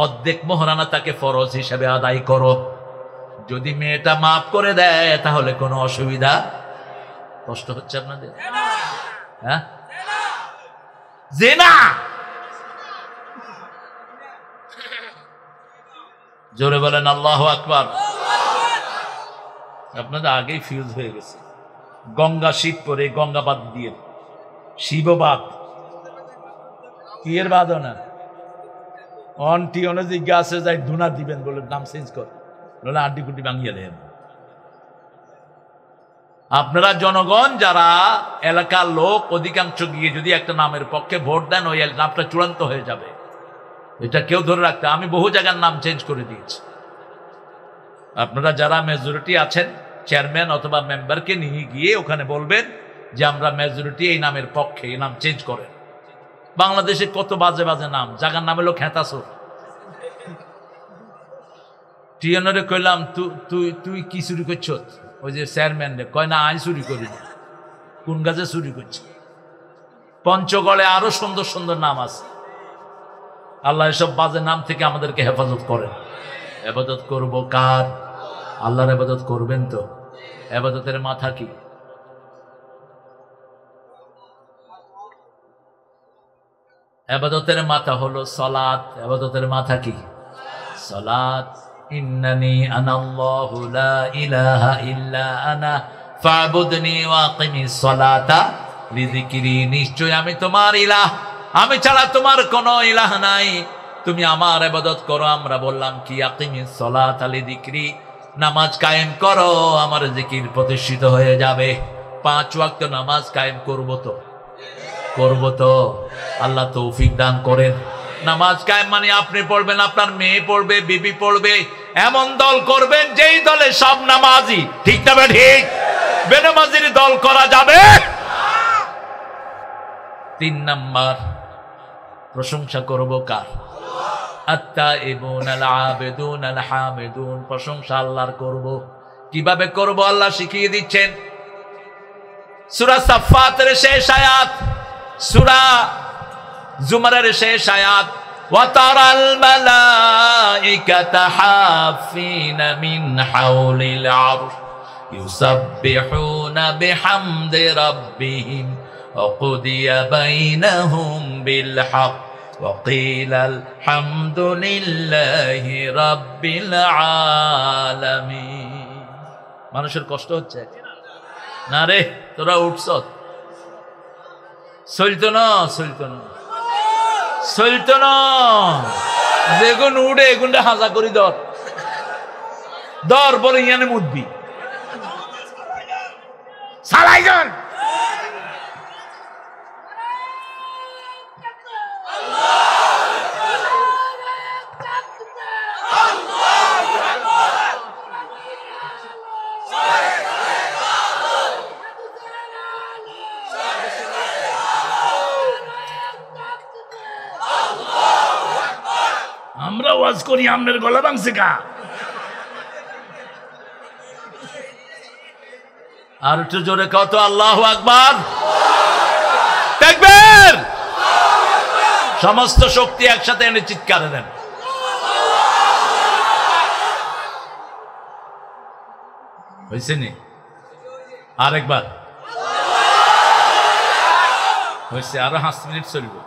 অর্ধেক মহরানা তাকে ফরজ হিসেবে আদায় করো। যদি মেয়েটা মাফ করে দেয় তাহলে কোনো অসুবিধা, কষ্ট হচ্ছে আপনাদের? হ্যাঁ, জিনা জোরে বলেন আল্লাহু আকবার। আপনাদের আগেই ফিউজ হয়ে গেছে। গঙ্গা শীত করে গঙ্গা বাদ দিয়ে শিববাদ কি এর বাদও না অনটি অনেক গাছে যাই ধুনা দিবেন বলে নাম চেঞ্জ কর, বলে আড্ডি কুটি ভাঙিয়ে দেন। আপনারা জনগণ যারা এলাকার লোক অধিকাংশ গিয়ে যদি একটা নামের পক্ষে ভোট দেন ওই নামটা চূড়ান্ত হয়ে যাবে, এটা কেউ ধরে রাখতে। আমি বহু জায়গার নাম চেঞ্জ করে দিয়েছি। আপনারা যারা মেজরিটি আছেন চেয়ারম্যান অথবা মেম্বারকে নিয়ে গিয়ে ওখানে বলবেন যে আমরা মেজরিটি এই নামের পক্ষে, এই নাম চেঞ্জ করেন। বাংলাদেশে কত বাজে বাজে নাম, জায়গার নাম হলো খেতাসুর। টিয়নরে কইলাম তুই কি চুরি করছ? ওই যে চেয়ারম্যান রে কয় না আই চুরি করি না। কোন গাছে চুরি করছে? পঞ্চগড়ে আরো সুন্দর সুন্দর নাম আছে। আল্লাহ এসব বাজে নাম থেকে আমাদেরকে হেফাজত করেন। ইবাদত করব কার? আল্লাহর ইবাদত করবেন তো। ইবাদতের মাথা কি? ইবাদতের মাথা হলো সালাত। ইবাদতের মাথা কি? সালাত। ইন্নানি আনাল্লাহু লা ইলাহা ইল্লা আনা ফা'বুদনি ওয়াকিমিস সালাতা লিযিকরি। নিশ্চয় আমি তোমার ইলাহ, আমি ছাড়া তোমার কোনো ইলাহ নাই, তুমি আমার ইবাদত করো। আমরা বললাম কি? আকিমিস সালাতা লিযিকরি, নামাজ কায়েম করো, আমার জিকির প্রতিষ্ঠিত হয়ে যাবে। 5 ওয়াক্ত নামাজ কায়েম করব তো। আল্লাহ তৌফিক দান করেন। নামাজ কায়েম মানে আপনি পড়বেন, আপনার মেয়ে পড়বে, বিবি পড়বে, এমন দল করবেন যেই দলে সব নামাজি। ঠিক না ঠিক? বেনামাজির দল করা যাবে। 3 নাম্বার, প্রশংসা করব কার? আত-তাইবুন আল-আবিদুন আল-হামিদুন। প্রশংসা আল্লাহর করব। কিভাবে করব আল্লাহ শিখিয়ে দিচ্ছেন। সূরা সাফফাতের শেষ আয়াত, সূরা জুমারের শেষ আয়াত, ওয়া তারাল মালাইকাতা হাফিনা মিন হাওলিল আরশ ইউসাব্বিহুনা বিহামদি রাব্বিহিম ওয়া কুদিয়া বাইনাহুম বিল হক ওয়া কিলাল হামদুলিল্লাহি রাব্বিল আলামিন। মানুষের কষ্ট হচ্ছে না রে? তোরা উঠছ? চলতো না যেগুন উঠে এগুনটা হাজা করি দর বলে ইয়ানে মুদবি সালাইজন। আমরা ওয়াজ করি, আমনের গলা ভাঙছে কা? আর একটু জোরে কত আল্লাহু আকবার, তাকবীর। সমস্ত শক্তি একসাথে এনে চিৎকার দেন। হয়েছে নি? আরেকবার হয়েছে? আরো 5 মিনিট চলবে।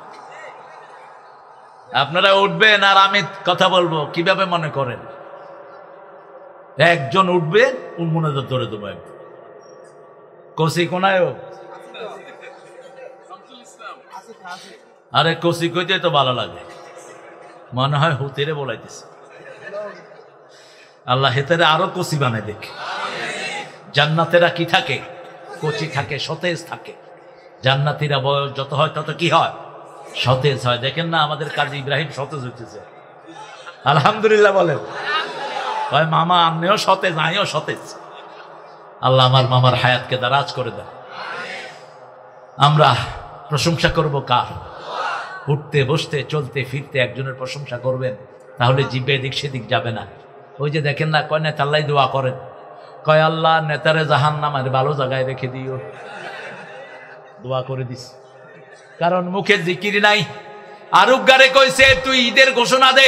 আপনারা উঠবেন আর আমি কথা বলবো। কিভাবে মনে করেন? একজন উঠবে, মনোযোগ ধরে দেবো। কসি কোনায়? আরে কসি কইতে তো ভালো লাগে, মনে হয় হুতেরে বলাইতেছে। আল্লাহ হেতেরে আরো কসি বানায় দেখে। জান্নাতেরা কি থাকে? কচি থাকে, সতেজ থাকে। জান্নাতীরা বয়স যত হয় তত কি হয়? সতেজ হয়। দেখেন না আমাদের কাজী ইব্রাহিম সতেজ হইতেছে, আলহামদুলিল্লাহ বলেন। ভাই মামা আপনিও সতেজ, আমিও সতেজ। আল্লাহ আমার মামার হায়াতকে দারাজ করে দেন। আমরা প্রশংসা করব কার? উঠতে বসতে চলতে ফিরতে একজনের প্রশংসা করবেন, তাহলে জিভে এদিক সেদিক যাবে না। ওই যে দেখেন না, কয় নেতা আল্লাহ দোয়া করেন, কয় আল্লাহ নেতারে জাহান্নামের ভালো জায়গায় রেখে দিও, দোয়া করে দিস, কারণ মুখে জিকির নাই। আরুগারে কইছে তুই ঈদের ঘোষণা দে,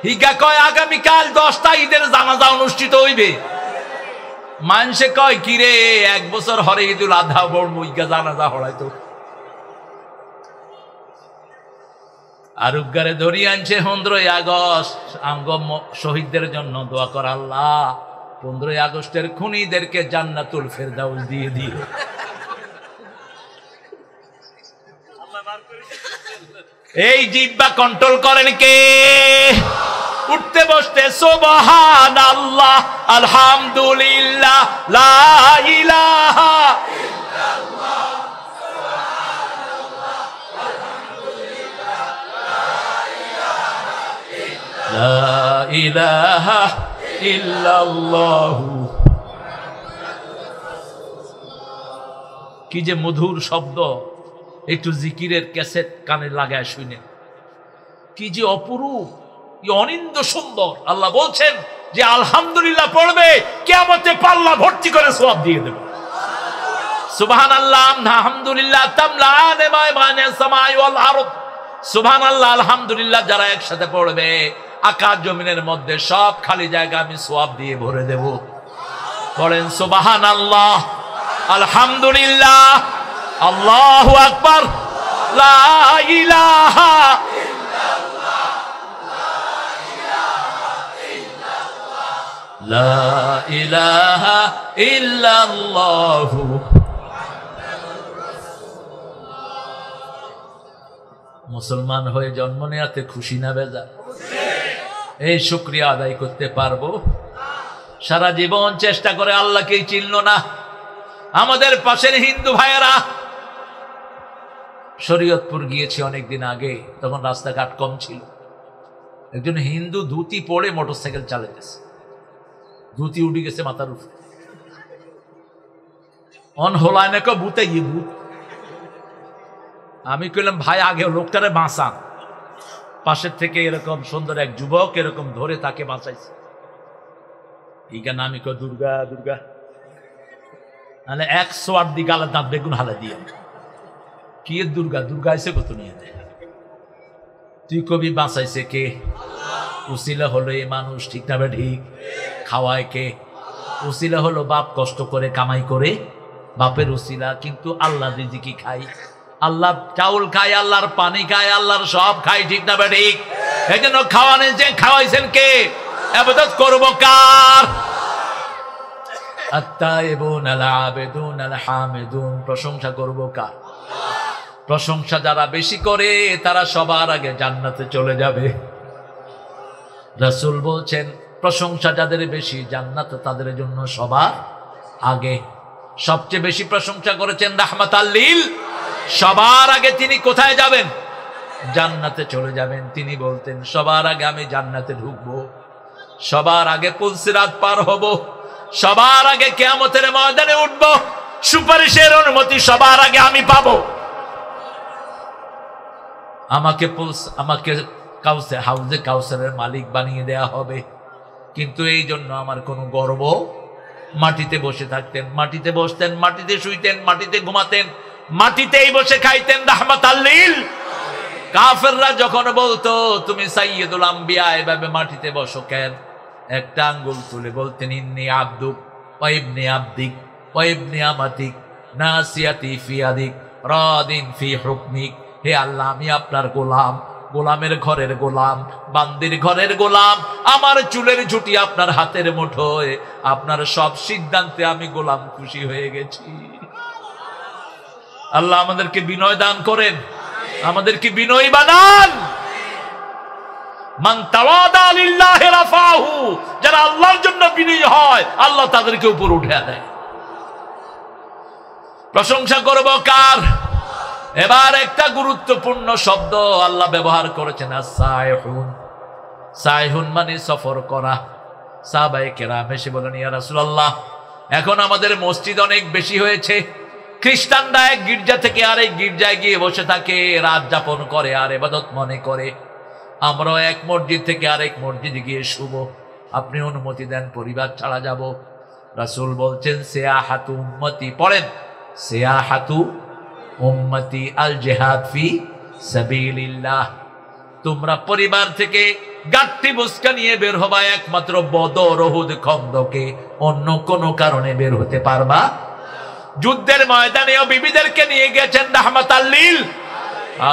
হিগা কয় আগামীকাল 10টা ঈদের জানাজা অনুষ্ঠিত হইবে। মানুষে কয় কিরে 1 বছর হরে ঈদুল আধা বড় মুইগা জানাজা হড়াইতো। আরুগারে ধরিয়ে আনছে 15ই আগস্ট, আঙ্গ শহীদদের জন্য দোয়া কর আল্লাহ 15ই আগস্টের খুনিদেরকে জান্নাতুল ফেরদাউস দিয়ে দিও। এই জিহ্বা কন্ট্রোল করেন কে? উঠতে বসতে সুবহানাল্লাহ, আলহামদুলিল্লাহ, লা ইলাহা ইল্লাল্লাহ, সুবহানাল্লাহ, আলহামদুলিল্লাহ, লা ইলাহা ইল্লাল্লাহ। কি যে মধুর শব্দ, একটু জিকিরের ক্যাসেট কানে লাগায় শুনে, কি যে অপরূপ, কি অনিন্দ সুন্দর। আল্লাহ বলছেন যে আলহামদুলিল্লাহ পড়বে, কিয়ামতে পাল্লা ভর্তি করে সওয়াব দিয়ে দেব। সুবহানাল্লাহ, আলহামদুলিল্লাহ তামলাআন মা বাইনাস সামাই ওয়াল আরদ। সুবহানাল্লাহ আলহামদুলিল্লাহ যারা একসাথে পড়বে, আকাশ জমিনের মধ্যে সব খালি জায়গা আমি সওয়াব দিয়ে ভরে দেব। পড়েন সুবহানাল্লাহ, আলহামদুলিল্লাহ, আল্লাহু আকবার, লা ইলাহা ইল্লাল্লাহ, লা ইলাহা ইল্লাল্লাহ। মুসলমান হয়ে জন্ম নেওয়াতে খুশি না বেজার? এই শুকরিয়া আদায় করতে পারবো? সারা জীবন চেষ্টা করে আল্লাহকেই চিনল না। আমাদের পাশের হিন্দু ভাইয়েরা, শরীয়তপুর গিয়েছে অনেকদিন আগে, তখন রাস্তাঘাট কম ছিল। একজন হিন্দু ধুতি পরে মোটরসাইকেল চালাতেছে, ধুতি উঠে গেছে মাথার উপরে, অন হোলায় না ভূতে গিয়ে ভূত। আমি কইলাম ভাই আগে লোকটারে বাঁচান। পাশের থেকে এরকম সুন্দর এক যুবক এরকম ধরে তাকে বাঁচাইছে। এইখানে আমি কই দুর্গা দুর্গা, মানে 108 দি গালার দাঁত বেগুন হালা দিয়ে কি দুর্গা দুর্গা এসে কত নিয়ে দেয়। তুই কবি বাঁচাইছে কে? উসিলা হলো এই মানুষ, ঠিক না? ঠিক। খাওয়ায় কে? উসিলা হলো বাপ কষ্ট করে কামাই করে, বাপের উসিলা। কিন্তু আল্লাহ রিজিকি খাই, আল্লাহ চাউল খায়, আল্লাহর পানি খায়, আল্লাহর সব খাই, ঠিক না ঠিক? এই জন্য খাওয়ানে যে খাওয়াইছেন কে? ইবাদত করব কার? আত-তাইবুন আল-আবিদুন আল-হামিদুন, প্রশংসা করব কার? প্রশংসা যারা বেশি করে তারা সবার আগে জান্নাতে চলে যাবে। রাসূল বলছেন প্রশংসা যাদের বেশি, জান্নাত তাদের জন্য সবার আগে। সবচেয়ে বেশি প্রশংসা করেছেন রাহমাতাল লিল, সবার আগে তিনি কোথায় যাবেন? জান্নাতে চলে যাবেন। তিনি বলতেন সবার আগে আমি জান্নাতে ঢুকবো, সবার আগে পুলসিরাত পার হব, সবার আগে কিয়ামতের ময়দানে উঠব, সুপারিশের অনুমতি সবার আগে আমি পাবো। আমাকে হাউজে কাউসারের মালিক বানিয়ে দেয়া হবে। কিন্তু এই জন্য আমার কোনো গর্ব। মাটিতে বসে থাকতেন, মাটিতে বসতেন, মাটিতে শুইতেন, মাটিতে ঘুমাতেন, মাটিতেই বসে খাইতেন। রাহমাতাল লিল। কাফেররা যখন বলতো তুমি সাইয়্যিদুল আম্বিয়া, এভাবে মাটিতে বসো কেন? একটা আঙ্গুল তুলে বলতেন ইন্নী আবদুক ওয়া ইবনি আবদিক ওয়া ইবনি আমাতিক নাসিয়াতি ফি ইয়াদিক রাদিন ফি হুকমিক। হে আল্লাহ, আমি আপনার গোলাম, গোলামের ঘরের গোলাম, বান্দির ঘরের গোলাম। আমার চুলের ঝুঁটি আপনার হাতের মুঠোয়, আপনার সব সিদ্ধান্তে আমি গোলাম, খুশি হয়ে গেছি। আল্লাহ আমাদেরকে বিনয় দান করেন, আমাদেরকে বিনয়ী বানান। মান তাওয়াদা লিল্লাহি রাফাহু, যারা আল্লাহর জন্য বিনয়ী হয় আল্লাহ তাদেরকে উপর উঠে দেয়। প্রশংসা করব কার? এবার একটা গুরুত্বপূর্ণ শব্দ আল্লাহ ব্যবহার করেছেন, as-সাইহুন। সাইহুন মানে সফর করা। সাহাবায়ে কেরাম এসে বলেন ইয়া রাসূলুল্লাহ, এখন আমাদের মসজিদ অনেক বেশি হয়েছে, খ্রিস্টানরা এক গির্জা থেকে আরেক গির্জায় গিয়ে বসে থাকে, রাত যাপন করে আর ইবাদত মনে করে। আমরাও এক মসজিদ থেকে আরেক মসজিদে গিয়ে শুভ। আপনি অনুমতি দেন পরিবার ছাড়া যাব। রাসূল বলছেন সিয়াহাতু উম্মতি, পড়েন সিয়াহাতু উম্মতি আল জিহাদ ফি সাবিলিল্লাহ। তোমরা পরিবার থেকে গাট্টি বুসকা নিয়ে বের হবা একমাত্র বদর, উহুদ, খন্দকে, অন্য কোন কারণে বের হতে পারবা। যুদ্ধের ময়দানেও বিবিদেরকে নিয়ে গেছেন রাহমাতাল লিল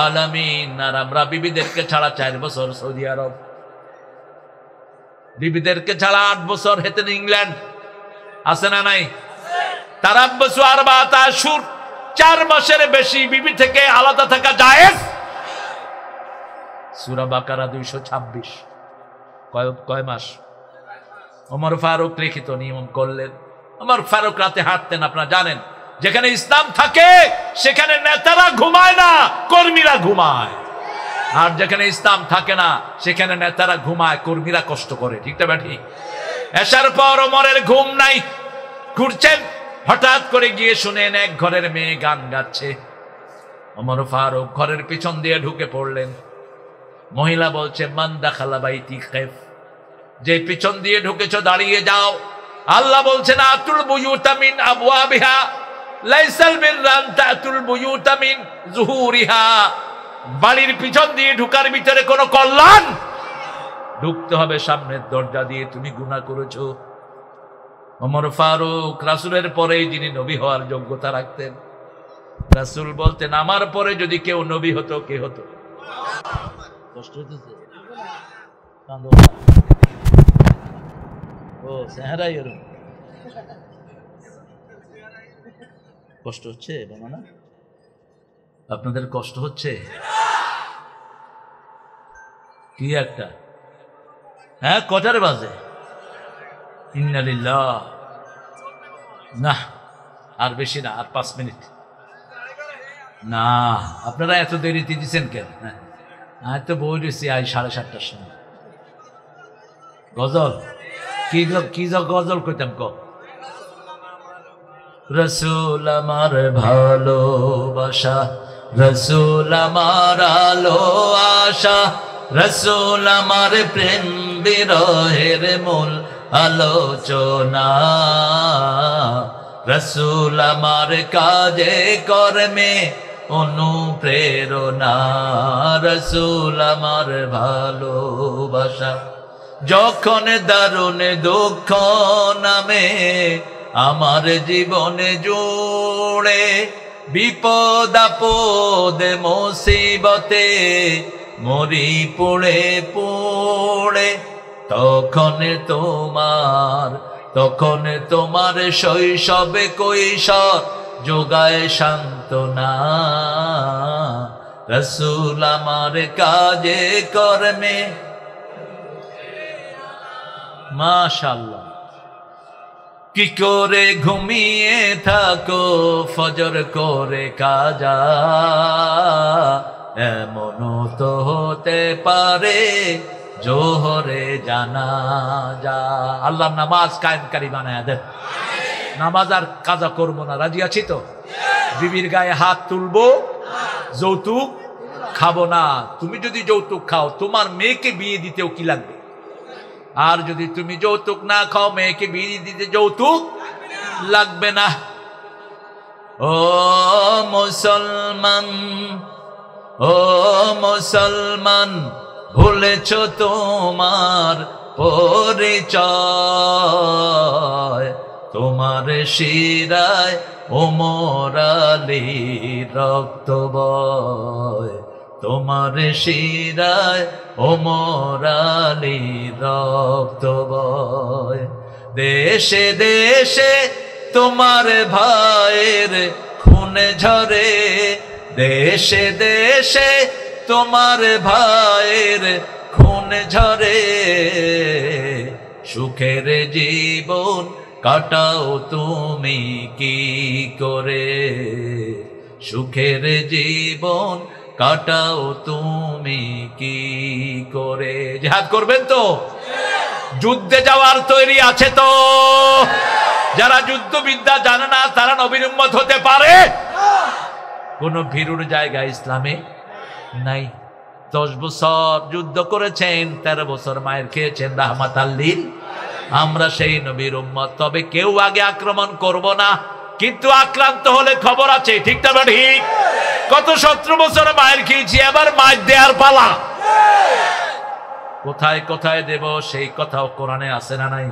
আলামিন। আর আমরা বিবিদেরকে ছাড়া 4 বছর সৌদি আরব, বিবিদেরকে ছাড়া 8 বছর হেতেন ইংল্যান্ড, আছে না নাই? তারাব্বুসু আরবাআত আশুর, 4 মাসের বেশি বিবি থেকে আলাদা থাকা জায়েজ। সূরা বাকারা 226। কয় মাস? ওমর ফারুক লিখিত নিয়ম করলেন। ওমর ফারুক রাতে হাঁটতেন, আপনারা জানেন। যেখানে ইসলাম থাকে সেখানে নেতারা ঘুমায় না, কর্মীরা ঘুমায়। আর যেখানে ইসলাম থাকে না সেখানে নেতারা ঘুমায়, কর্মীরা কষ্ট করে। ঠিক না ঠিক? এসার পর ওমরের ঘুম নাই, ঘুরছেন। হঠাৎ করে গিয়ে শুনেন এক ঘরের মেয়ে গান গাচ্ছে। ওমর ফারুক ঘরের পিছন দিয়ে ঢুকে পড়লেন। মহিলা বলছে মান দাখালা বাইতি খাইফ, যে পিছন দিয়ে ঢুকেছো দাঁড়িয়ে যাও। আল্লাহ বলছেন আতুল বুয়ুতা মিন আবওয়াবিহা লাইসাল বিররান তাতুল বুয়ুতা মিন যুহুরিহা। বাড়ির পিছন দিয়ে ঢুকার ভিতরে কোনো কল্যাণ, ঢুকতে হবে সামনের দরজা দিয়ে। তুমি গুনাহ করেছো। ওমর ফারুক রাসূলের পরে যিনি নবী হওয়ার যোগ্যতা রাখতেন। রাসূল বলতেন আমার পরে যদি কেউ নবী হতো, কে হতো? কষ্ট হইতেছে? ও চেহারাই এরকম কষ্ট হচ্ছে বাবা? না আপনাদের কষ্ট হচ্ছে? কি একটা, হ্যাঁ কটার বাজে? ইন্না লিল্লাহ। না আর বেশি না, আর 5 মিনিট। না আপনারা এত দেরিতে দিচ্ছেন কেন? হ্যাঁ আমি তো বই দিচ্ছি আজ 7:30টার সময়। গজল কি গজল কইতাম ক? রসুল আমার ভালোবাসা, রসুল আমার আলো আশা, রসুল আমার প্রেম বিরহের মূল আলোচনা, রসুল আমার কাজে কর্মে অনুপ্রেরণা, রসুল আমার ভালোবাসা। যখন দারুণ দুঃখ নামে আমার জীবনে জুড়ে, বিপদ আপদ মুসিবতে মরি পুড়ে পুড়ে, তখন তোমার শৈশবে কৈশোর যোগায় সান্ত্বনা, রসুল আমার কাজে কর্মে। মাশাআল্লাহ। কি করে ঘুমিয়ে থাকো ফজর করে কাজা, এমন তো হতে পারে জোহরে জানাজা। আল্লাহ নামাজ কায়েমকারী বানায় দেন। নামাজ আর কাজা করবো না, রাজি আছি তো? বিবির গায়ে হাত তুলবো, যৌতুক খাবো না। তুমি যদি যৌতুক খাও তোমার মেয়েকে বিয়ে দিতেও কি লাগবে? আর যদি তুমি যৌতুক না খাও মেয়েকে বিয়ে দিতে যৌতুক লাগবে না। ও মুসলমান, ও মুসলমান, ভুলেছ তোমার পরিচয়, তোমার শিরায় ওমর আলীর রক্ত বয়, তোমার শিরায় ওমর আলীর রক্ত বয়। দেশে দেশে তোমার ভাইয়ের খুন ঝরে, দেশে দেশে তোমার ভাইয়ের খুন ঝরে, সুখের জীবন কাটাও তুমি কি করে, সুখের জীবন কাটাও তুমি কি করে। জিহাদ করবেন তো? যুদ্ধে যাওয়ার তৈরি আছে তো? যারা যুদ্ধবিদ্যা জানে না তারা নবীর উম্মত হতে পারে? কোন ভীরুর জায়গা ইসলামে নাই। 10 বছর যুদ্ধ করেছেন, 13 বছর মায়ের খেয়েছেন রাহমাতাল লিল। আমরা সেই নবীর উম্মত। তবে কেউ আগে আক্রমণ করব না, কিন্তু আক্রান্ত হলে খবর আছে, ঠিক না ঠিক? কত 17 বছর মায়ের খেয়েছি, এবার মায়ের দেয়ার পালা। কোথায় কোথায় দেব সেই কথাও কোরআনে আছে না নাই?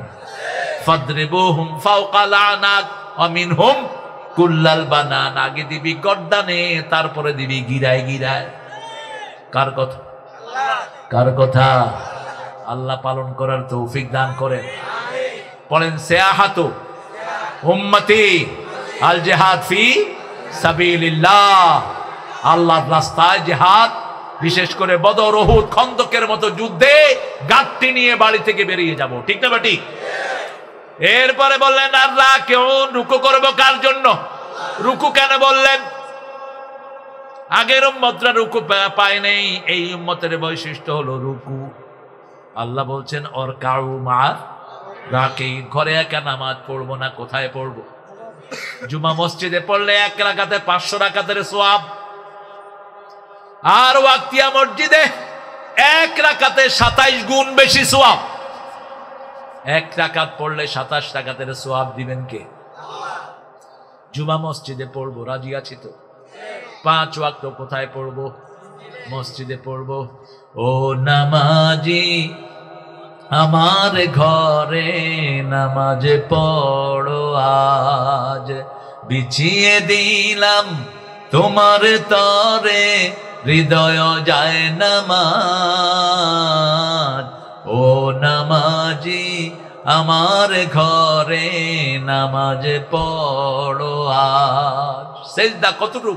ফাদরিবুহুম ফাওকাল আনাক ওয়া মিনহুম কুল্লাল বানান। আগে দিবি গর্দানে, তারপরে দিবি গিরায় গিরায়। কার কথা? কার কথা? আল্লাহ পালন করার তৌফিক দান করেন। পড়েন সিয়াহাতু উম্মতি আল জিহাদ ফি সাবিলিল্লাহ। আল্লাহর রাস্তায় জিহাদ, বিশেষ করে বদর, উহুদ, খন্দকের মতো যুদ্ধে গাঁটটি নিয়ে বাড়ি থেকে বেরিয়ে যাব, ঠিক না ঠিক? এরপরে বললেন আল্লাহ কেউ রুকু করবো কার জন্য? রুকু কেন বললেন? আগের উম্মতরা রুকু পায় নেই, এই উম্মতের বৈশিষ্ট্য হলো রুকু। আল্লাহ বলছেন ওর কাউ মা রাকে। ঘরে একা নামাজ পড়বো না, কোথায় পড়বো? জুমা মসজিদে পড়লে 1 রাকাতে 500 রাকাতের সওয়াব, আর ওয়াক্তিয়া মসজিদে 1 রাকাতে 27 গুণ বেশি সওয়াব। 1 রাকাত পড়লে 27 রাকাতের সওয়াব দিবেন কে? জুমা মসজিদে পড়বো, রাজি আছি তো? 5 ওয়াক্ত কোথায় পড়বো? মসজিদে পড়বো। ও নামাজি আমার ঘরে নামাজ পড়ো আজ, বিছিয়ে দিলাম তোমার তরে হৃদয় যায় নামাজ। ও নামাজি আমার ঘরে নামাজ পড়ো আজ। সেজদা কতটুকু?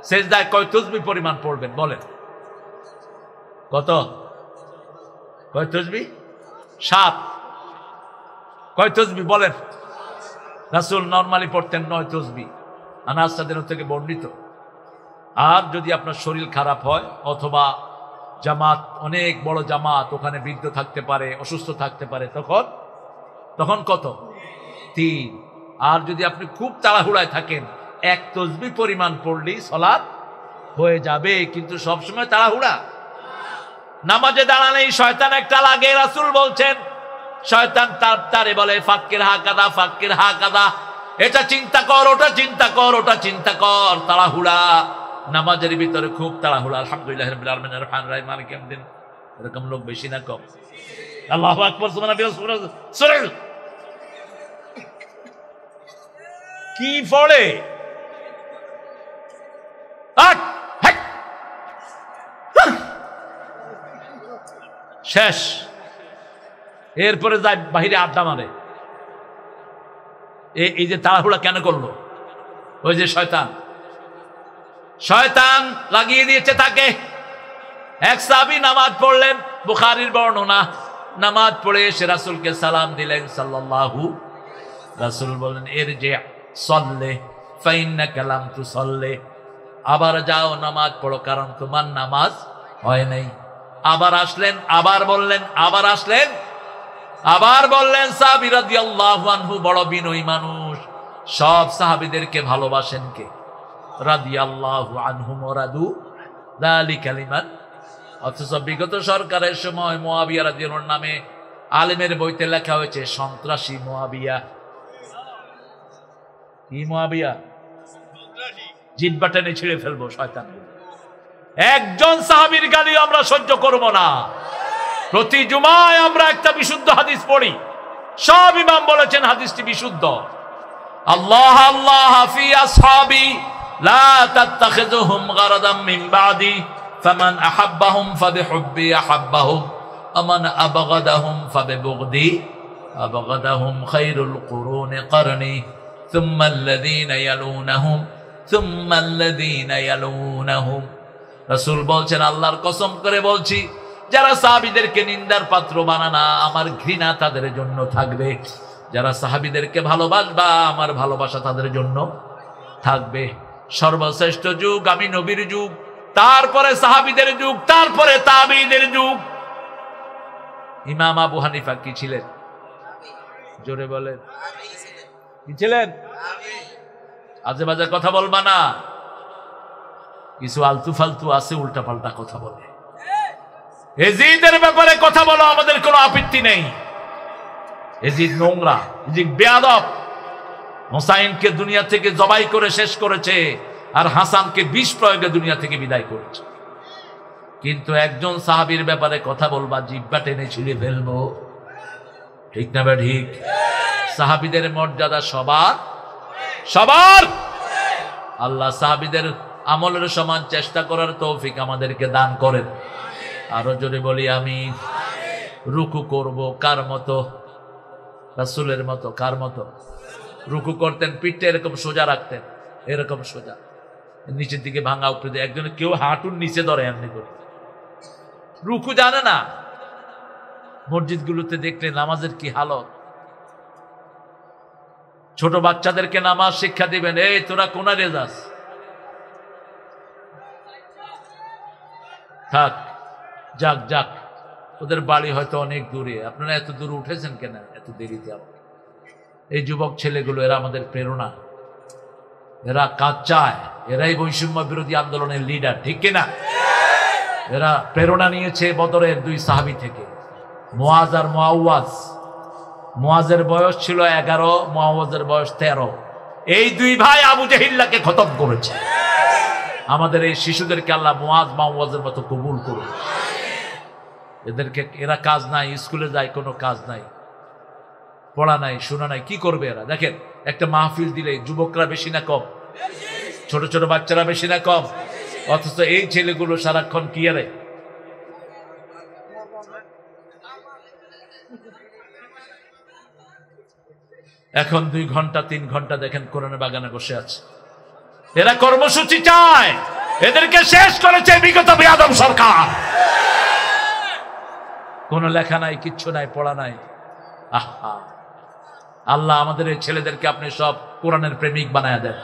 সেজদায় কয় তাসবিহ পরিমাণ পড়বেন বলেন? কত? কয় তাসবিহ? 7। কয় তাসবিহ বলেন? রাসূল নরমালি পড়তেন 9 তাসবিহ, আনাস রাদিয়াল্লাহু থেকে বর্ণিত। আর যদি আপনার শরীর খারাপ হয় অথবা জামাত, অনেক বড় জামাত, ওখানে বৃদ্ধ থাকতে পারে, অসুস্থ থাকতে পারে, তখন কত? 3। আর যদি আপনি খুব তাড়াহুড়ায় থাকেন 1 তাসবিহ পরিমাণ পড়লেই সালাত হয়ে যাবে। কিন্তু সবসময় তাড়াহুড়া। নামাজে দাঁড়ালেই শয়তান একটা লাগে। রাসূল বলছেন শয়তান তারে বলে ফাক্কির হাকাদা, ফাক্কির হাকাদা, এটা চিন্তা কর, ওটা চিন্তা কর, ওটা চিন্তা কর। তাড়াহুড়া নামাজের ভিতরে, খুব তাড়াহুড়া। আলহামদুলিল্লাহ রাব্বিল আলামিন আর রহমানির রহিম মালিক ইয়াউমিদ্দিন, এরকম লোক বেশি না কম? আল্লাহু আকবার, সুবহানাল্লাহ। কি পড়ে? শেষ। এরপরে যায় বাহিরে আড্ডা মারে। এই যে তাড়াহুড়া কেন করলো? ওই যে শয়তান লাগিয়ে দিয়েছে তাকে। এক সাহাবী নামাজ পড়লেন, বুখারীর বর্ণনা। নামাজ পড়ে এসে রাসূলকে সালাম দিলেন সাল্লাল্লাহু। রাসূল বললেন ইরজি সাল্লি ফাইন্নাকা লাম তুসাল্লি, আবার যাও নামাজ পড়ো, কারণ তোমার নামাজ হয় নাই। আবার আসলেন, আবার বললেন, আবার আসলেন, আবার বললেন। সাহাবী রাদিয়াল্লাহু আনহু বড় বিনয়ী মানুষ, সব সাহাবীদেরকে ভালোবাসেন কে? রাদিয়াল্লাহু আনহুম ওয়া রাদু যালিকা লিমান। অথচ বিগত সরকারের সময় মুয়াবিয়া রাদিয়াল্লাহু আনহু নামে আলেমের বইতে লেখা হয়েছে সন্ত্রাসী মুয়াবিয়া। কি মুয়াবিয়া? জিহ্বা টেনে ছিঁড়ে ফেলবো শয়তান। একজন সাহাবীর গালি আমরা সহ্য করব না। প্রতি জুমায় আমরা একটা বিশুদ্ধ হাদিস পড়ি, সব ইমাম বলেছেন হাদিসটি বিশুদ্ধ। আল্লাহ আল্লাহ ফি আসহাবি লা তাত্তাখিযুহুম গারাদাম মিন বাদি ফামান আহাব্বাহুম ফাবিহুব্বি আহাব্বাহুম ওয়া মান আবগাদাহুম ফাবিবুগদি আবগাদাহুম খায়রুল কুরুনি করনি সুম্মা আল্লাযীনা ইয়ালুনাহুম সুম্মা আল্লাযীনা ইয়ালুনাহুম। রাসূল বলছেন আল্লাহর কসম করে বলছি, যারা সাহাবীদেরকে নিন্দার পাত্র বানানা, আমার ঘৃণা তাদের জন্য থাকবে। যারা সাহাবীদেরকে ভালোবাসবা, আমার ভালোবাসা তাদের জন্য থাকবে। সর্বশ্রেষ্ঠ যুগ আমি নবীর যুগ, তারপরে সাহাবীদের যুগ, তারপরে তাবেঈদের যুগ। ইমাম আবু হানিফা কি ছিলেন? জোরে বলেন। কি ছিলেন? আজে বাজে কথা বলবা না। কিছু আলতু ফালতু আছে, উল্টা পাল্টা কথা বলে। এজিদের ব্যাপারে কথা বলো, আমাদের কোনো আপত্তি নেই। এজিদ নোংরা, এজিদ বেয়াদব। হোসাইনকে দুনিয়া থেকে জবাই করে শেষ করেছে, আর হাসানকে বিষ প্রয়োগে দুনিয়া থেকে বিদায় করেছে। কিন্তু একজন সাহাবীর ব্যাপারে কথা বলবা, জিহ্বা টেনে ছিঁড়ে ফেলবো। ঠিক না বে ঠিক? সাহাবীদের মর্যাদা সবার সবার। আল্লাহ সাহাবীদের আমলের সমান চেষ্টা করার তৌফিক আমাদেরকে দান করেন। আরো জোরে বলি আমি। রুকু করব কার মতো? রাসূলের মতো। কার মতো? রুকু করতেন পিঠটা এরকম সোজা রাখতেন, এরকম সোজা, নিচের দিকে ভাঙা, উপরে একজন কেউ হাঁটুর নিচে ধরে এমনি করে রুকু জানে না। মসজিদগুলোতে দেখলে নামাজের কি হালত। ছোট বাচ্চাদেরকে নামাজ শিক্ষা দিবেন, এই তোরা কোনারে যাস, থাক, যাক যাক, ওদের বাড়ি হয়তো অনেক দূরে, আপনারা এত দূর উঠেছেন কেন এত দেরিতে? এই যুবক ছেলেগুলো এরা আমাদের প্রেরণা, এরা কাজ চায়, এরাই বৈষম্য বিরোধী আন্দোলনের লিডার, ঠিক কিনা? এরা প্রেরণা নিয়েছে বদরের দুই সাহাবী থেকে, মুআজ আর মুআওয়াজ। মুআজের বয়স ছিল 11, মুআওয়াজের বয়স 13। এই দুই ভাই আবু জাহিল্লাকে খতম করেছে। আমাদের এই শিশুদেরকে আল্লাহ মুআজ মুআওয়াজের মতো কবুল করুন। এদেরকে, এরা কাজ নাই, স্কুলে যায় কোনো কাজ নাই, পড়া নাই, শোনা নাই, কি করবে এরা? দেখেন, একটা মাহফিল দিলে যুবকরা বেশি না কম? ছোট ছোট বাচ্চারা বেশি না কম? অথচ এই ছেলেগুলো সারাক্ষণ কি আরে এখন 2 ঘন্টা 3 ঘন্টা দেখেন কোরআনের বাগানে বসে আছে। এরা কর্মসূচি চায়, এদেরকে শেষ করেছে বিগত বেয়াদব সরকার। কোনো লেখা নাই, কিচ্ছু নাই, পড়া নাই। আহা, আল্লাহ আমাদের এই ছেলেদেরকে আপনি সব কোরআনের প্রেমিক বানায় দেন।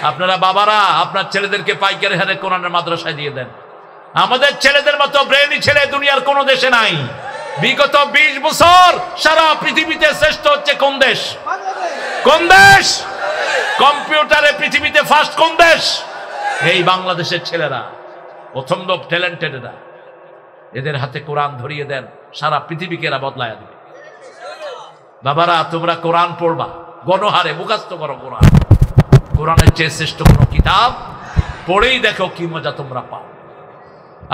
আপনারা বাবারা আপনার ছেলেদেরকে পাইকারি হারে কোরআনের মাদ্রাসায় দিয়ে দেন। আমাদের ছেলেদের মতো ব্রেনি ছেলে দুনিয়ার কোন দেশে নাই। বিগত 20 বছর সারা পৃথিবীতে শ্রেষ্ঠ হচ্ছে কোন দেশ? কোন দেশ? কম্পিউটারে পৃথিবীতে ফার্স্ট কোন দেশ? এই বাংলাদেশের ছেলেরা, প্রথম ট্যালেন্টেড এরা। এদের হাতে কোরআন ধরিয়ে দেন, সারা পৃথিবীকে এরা বদলায় দেবে। বাবারা তোমরা কোরআন পড়বা, গণহারে মুখস্থ করো কোরআন। কোরআনের চেয়ে শ্রেষ্ঠ কোন কিতাব পড়েই দেখো কি মজা তোমরা পাও।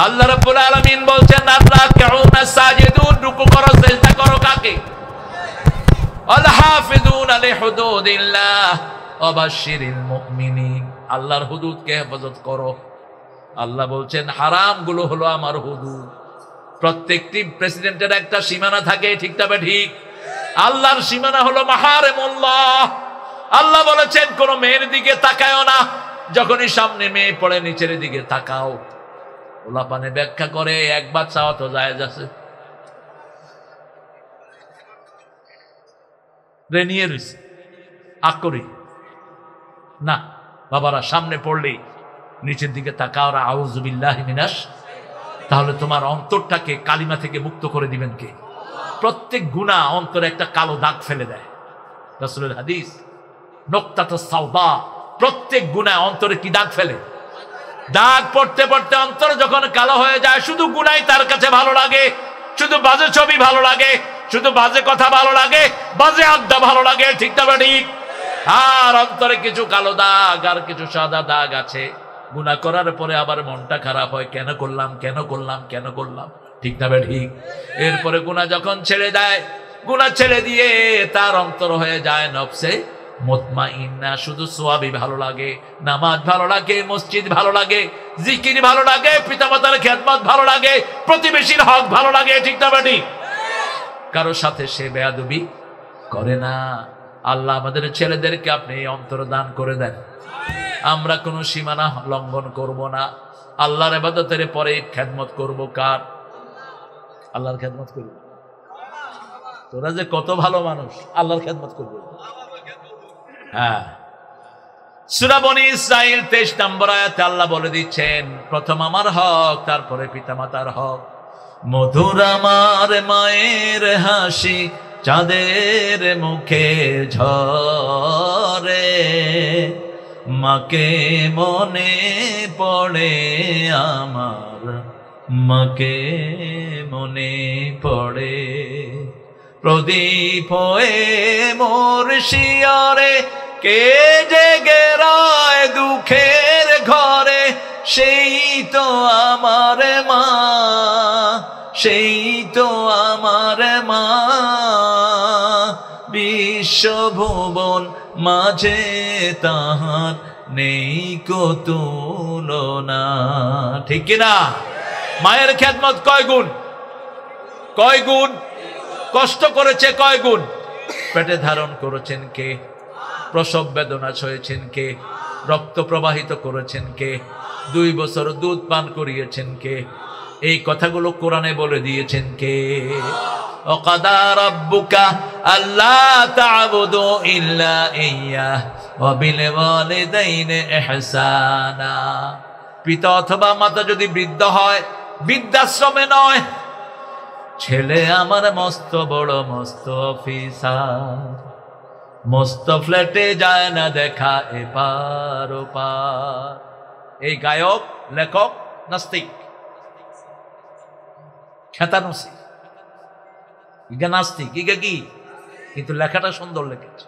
আল্লাহ রাব্বুল আলামিন বলছেন, আর-রাকিউনা সাজিদুন, রুকু করো, সিজদা করো কাকে? আল হাফিজুনা লিহুদুদিল্লাহ ওয়া বাশশিরিল মুমিনিন, আল্লাহর হুদুদকে হেফাজত করো। আল্লাহ বলছেন হারাম গুলো হলো আমার হুদুদ। প্রত্যেকটি প্রেসিডেন্টের একটা সীমানা থাকে, ঠিক তবে ঠিক? আল্লাহর সীমানা হলো মাহারিমুল্লাহ। আল্লাহ বলেছেন কোন মেয়ের দিকে তাকায়ও না, যখনই সামনে মেয়ে পড়ে নিচের দিকে তাকাও। ওলাপানে ব্যাখ্যা করে একবার চাওয়া তো জায়েজ আছে, নিয়ে রয়েছে আকরি না। বাবারা সামনে পড়লেই নিচের দিকে তাকাও, আউযু বিল্লাহি মিনাশ। তাহলে তোমার অন্তরটাকে কালিমা থেকে মুক্ত করে দিবেন কে? প্রত্যেক গুনাহ অন্তরে একটা কালো দাগ ফেলে দেয়। রাসূলের হাদিস, নুকতাতুস সাওদা, প্রত্যেক গুনাহ অন্তরে কি দাগ ফেলে? দাগ পড়তে পড়তে অন্তর যখন কালো হয়ে যায়, শুধু গুনাই তার কাছে ভালো লাগে, শুধু বাজে ছবি ভালো লাগে, শুধু বাজে কথা ভালো লাগে, বাজে আড্ডা ভালো লাগে, ঠিক না ঠিক? আর অন্তরে কিছু কালো দাগ আর কিছু সাদা দাগ আছে। গুনাহ করার পরে আবার মনটা খারাপ হয়, কেন করলাম কেন করলাম কেন করলাম, ঠিক না ঠিক? এরপরে গুনাহ যখন ছেড়ে দেয়, গুনাহ ছেড়ে দিয়ে তার অন্তর হয়ে যায় নফসে মুতমাইন্না, শুধু সওয়াবি ভালো লাগে, নামাজ ভালো লাগে, মসজিদ ভালো লাগে, জিকির ভালো লাগে, পিতামাতার খেদমত ভালো লাগে, প্রতিবেশীর হক ভালো লাগে, ঠিক না ঠিক? কারোর সাথে সে বেয়াদবি করে না। আল্লাহ আমাদের ছেলেদেরকে আপনি অন্তর দান করে দেন, আমরা কোনো সীমানা লঙ্ঘন করব না। আল্লাহর ইবাদতের পরে খেদমত করব কার? আল্লাহর খেদমত করব। তোরা যে কত ভালো মানুষ, আল্লাহর খেদমত করব। হ্যাঁ, সূরা বনী ইসরাঈল 23 নম্বর আয়াতে আল্লাহ বলে দিচ্ছেন, প্রথম আমার হক, তারপরে পিতামাতার হক। মধুর আমার মায়ের হাসি, চাঁদের মুখে ঝরে, মাকে মনে পড়ে আমার, মাকে মনে পড়ে। প্রদীপ হয়ে মোর শিয়রে কে জেগে রয় দুঃখের ঘরে, সেই তো আমার মা, সেই তো আমার মা। বিশ্বভুবন মাঝে তাহার নেই কো তুলনা। ঠিক কিনা? মায়ের খেদমত কয় গুণ? কয় গুণ? কষ্ট করেছে কয় গুণ? পেটে ধারণ করেছেন কে? প্রসব বেদনা সয়েছেন কে? রক্ত প্রবাহিত করেছেন কে? 2 বছর দুধ পান করিয়েছেন কে? এই কথাগুলো কোরআনে বলে দিয়েছেন কে? ওয়াকাদা রাব্বুকা আল্লা তা'বুদু ইল্লা ইয়্যাহ ওয়া বিল ওয়ালিদাইনি ইহসানা। পিতা অথবা মাতা যদি বৃদ্ধ হয়, বৃদ্ধাশ্রমে নয়, ছেলে আমার মস্ত বড় মস্ত অফিসার, মস্ত ফ্ল্যাটে যায় না দেখা এপার ওপার। এই গায়ক, লেখক নাস্তিক, খ্যাতানসি, ইগা নাস্তিক, ইগা কি? কিন্তু লেখাটা সুন্দর লিখেছে।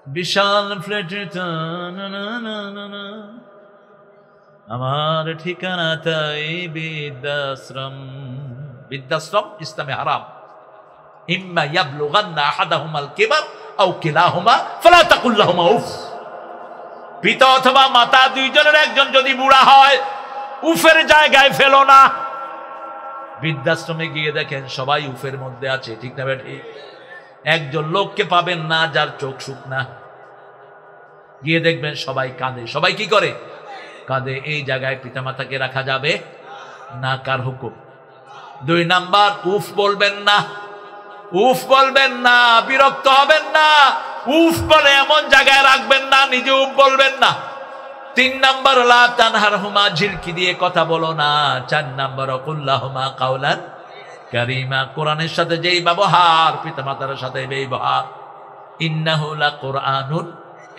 বিশাল ফ্ল্যাটে আমার ঠিকানা তাই বৃদ্ধাশ্রম। বৃদ্ধাশ্রম ইসলামে হারাম। ইম্মা ইয়াবলুগান্না আহাদাহুমাল কিবার আও কিলাহুমা ফালা তাকুল লাহুমা উফ। পিতা অথবা মাতা দুইজনের একজন যদি বুড়া হয়, উফের জায়গায় ফেলো না। বৃদ্ধাশ্রমে গিয়ে দেখেন সবাই উফের মধ্যে আছে, ঠিক না বেঠি? একজন লোককে পাবেন না যার চোখ শুকনা। গিয়ে দেখবেন সবাই কাঁদে। সবাই কি করে? কাঁদে। এই জায়গায় পিতামাতাকে রাখা যাবে না। কার হুকুম? 2 নাম্বার, উফ বলবেন না। উফ বলবেন না, বিরক্ত হবেন না। উফ বলে এমন জায়গায় রাখবেন না, নিজে উফ বলবেন না। 3 নাম্বার, লা তানহারহুমা, ঝিলকি দিয়ে কথা বলো না। 4 নাম্বার, কুল্লাহুমা কাওলান কারীমা, কোরআনের সাথে যেই ব্যবহার পিতামাতার সাথে ব্যবহার। ইন্নাহু লাকুরআনুন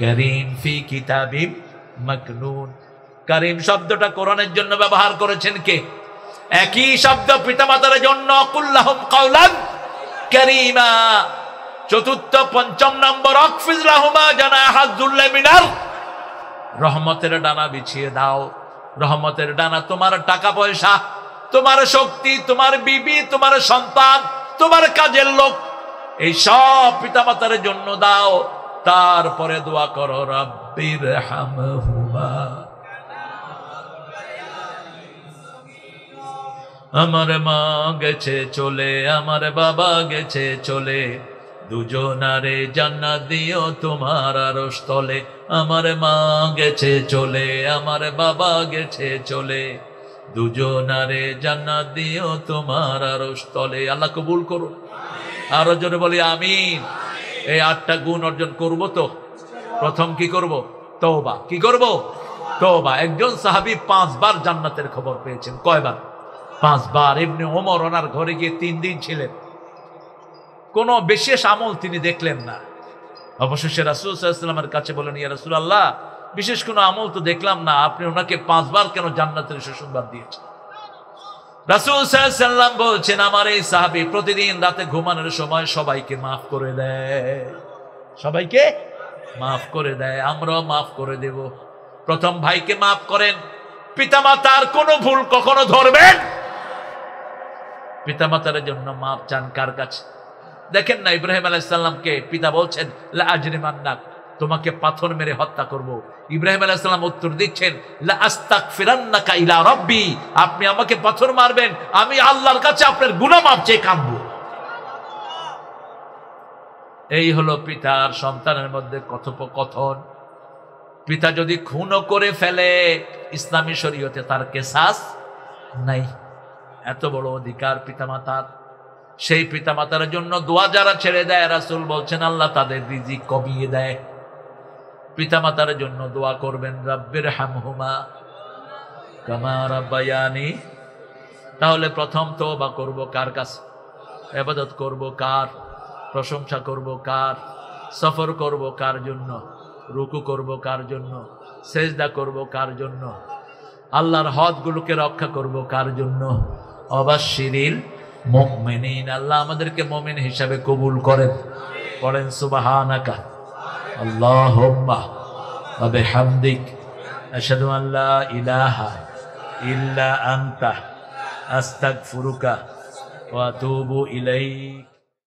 কারীম ফি কিতাবিম মাকনুন। কারীম শব্দটা কোরআনের জন্য ব্যবহার করেছেন কে? একই শব্দ পিতামাতার জন্য, কুল্লাহুম কাওলান কারীমা। 4, 5 নম্বর, আকফিজ লাহুমা জানাহাজ যুল্লি মিনাল, রহমতের ডানা বিছিয়ে দাও। রহমতের ডানা তোমার টাকা পয়সা, তোমার শক্তি, তোমার বিবি, তোমার সন্তান, তোমার কাজের লোক, এই সব পিতামাতার জন্য দাও। তারপরে দোয়া করো, রাব্বির হামহুমা, আমার মা গেছে চলে, আমার বাবা গেছে চলে, দুজনারে জান্নাত দিও তোমার আরশ তলে। আমার মা গেছে চলে, আমার বাবা গেছে চলে, দুজনারে জান্নাত দিও তোমার আরশ তলে। আল্লাহ কবুল করো। আরো জোরে বলি আমিন। এই 8টা গুণ অর্জন করব তো। প্রথম কি করব? তওবা। কি করব? তওবা। একজন সাহাবী 5 বার জান্নাতের খবর পেয়েছেন। কয়বার? 5 বার। ইবনে ওমর ওনার ঘরে গিয়ে 3 দিন ছিলেন, কোনো বিশেষ আমল তিনি দেখলেন না। অবশেষে রাসূল সাল্লাল্লাহু আলাইহি ওয়াসাল্লামের কাছে বলেন, ইয়া রাসূলুল্লাহ, বিশেষ কোনো আমল তো দেখলাম না, আপনি ওনাকে 5 বার কেন জান্নাতের সুসংবাদ দিয়েছেন? রাসূল সাল্লাল্লাহু আলাইহি ওয়াসাল্লাম বলছেন, আমার এই সাহাবী প্রতিদিন রাতে ঘুমানোর সময় সবাইকে মাফ করে দেয়। সবাইকে মাফ করে দেয়, আমরাও মাফ করে দেব। প্রথম ভাইকে মাফ করেন। পিতামাতার কোনো ভুল কখনো ধরবেন? পিতামাতার জন্য মাফ চান কার কাছে? দেখেন না, ইব্রাহিম আলাইহিস সালামকে পিতা বলছেন, লা আজরিমান্নাক, তোমাকে পাথর মেরে হত্যা করব। ইব্রাহিম আলাইহিস সালাম উত্তর দিচ্ছেন, লা আস্তাগফিরান্নাকা ইলা রাব্বি, আপনি আমাকে পাথর মারবেন, আমি আল্লাহর কাছে আপনার গুনাহ মাফ চেয়ে কাঁদবো। এই হলো পিতার সন্তানের মধ্যে কথোপকথন। পিতা যদি খুনও করে ফেলে, ইসলামী শরীয়তে তার কিসাস নাই। এত বড় অধিকার পিতামাতার। সেই পিতামাতার জন্য দোয়া যারা ছেড়ে দেয়, রাসূল বলছেন আল্লাহ তাদের রিজিক কমিয়ে দেয়। পিতামাতার জন্য দোয়া করবেন, রাব্বির হামহুমা কামা রাব্বায়ানি। তাহলে প্রথম তওবা করব কার কাছে? ইবাদত করব কার, প্রশংসা করব কার, সফর করব কার জন্য, রুকু করব কার জন্য, সেজদা করব কার জন্য, আল্লাহর হদগুলোকে রক্ষা করব কার জন্য? অবাশশিরিল মুমিনিন। আল্লাহ আমাদেরকে মুমিন হিসাবে কবুল করেন। পড়েন সুবহানাকা আল্লাহুম্মা ওয়া বিহামদিক আশহাদু আন লা ইলাহা ইল্লা আনতা আস্তাগফিরুকা ওয়া আতুবু ইলাইক।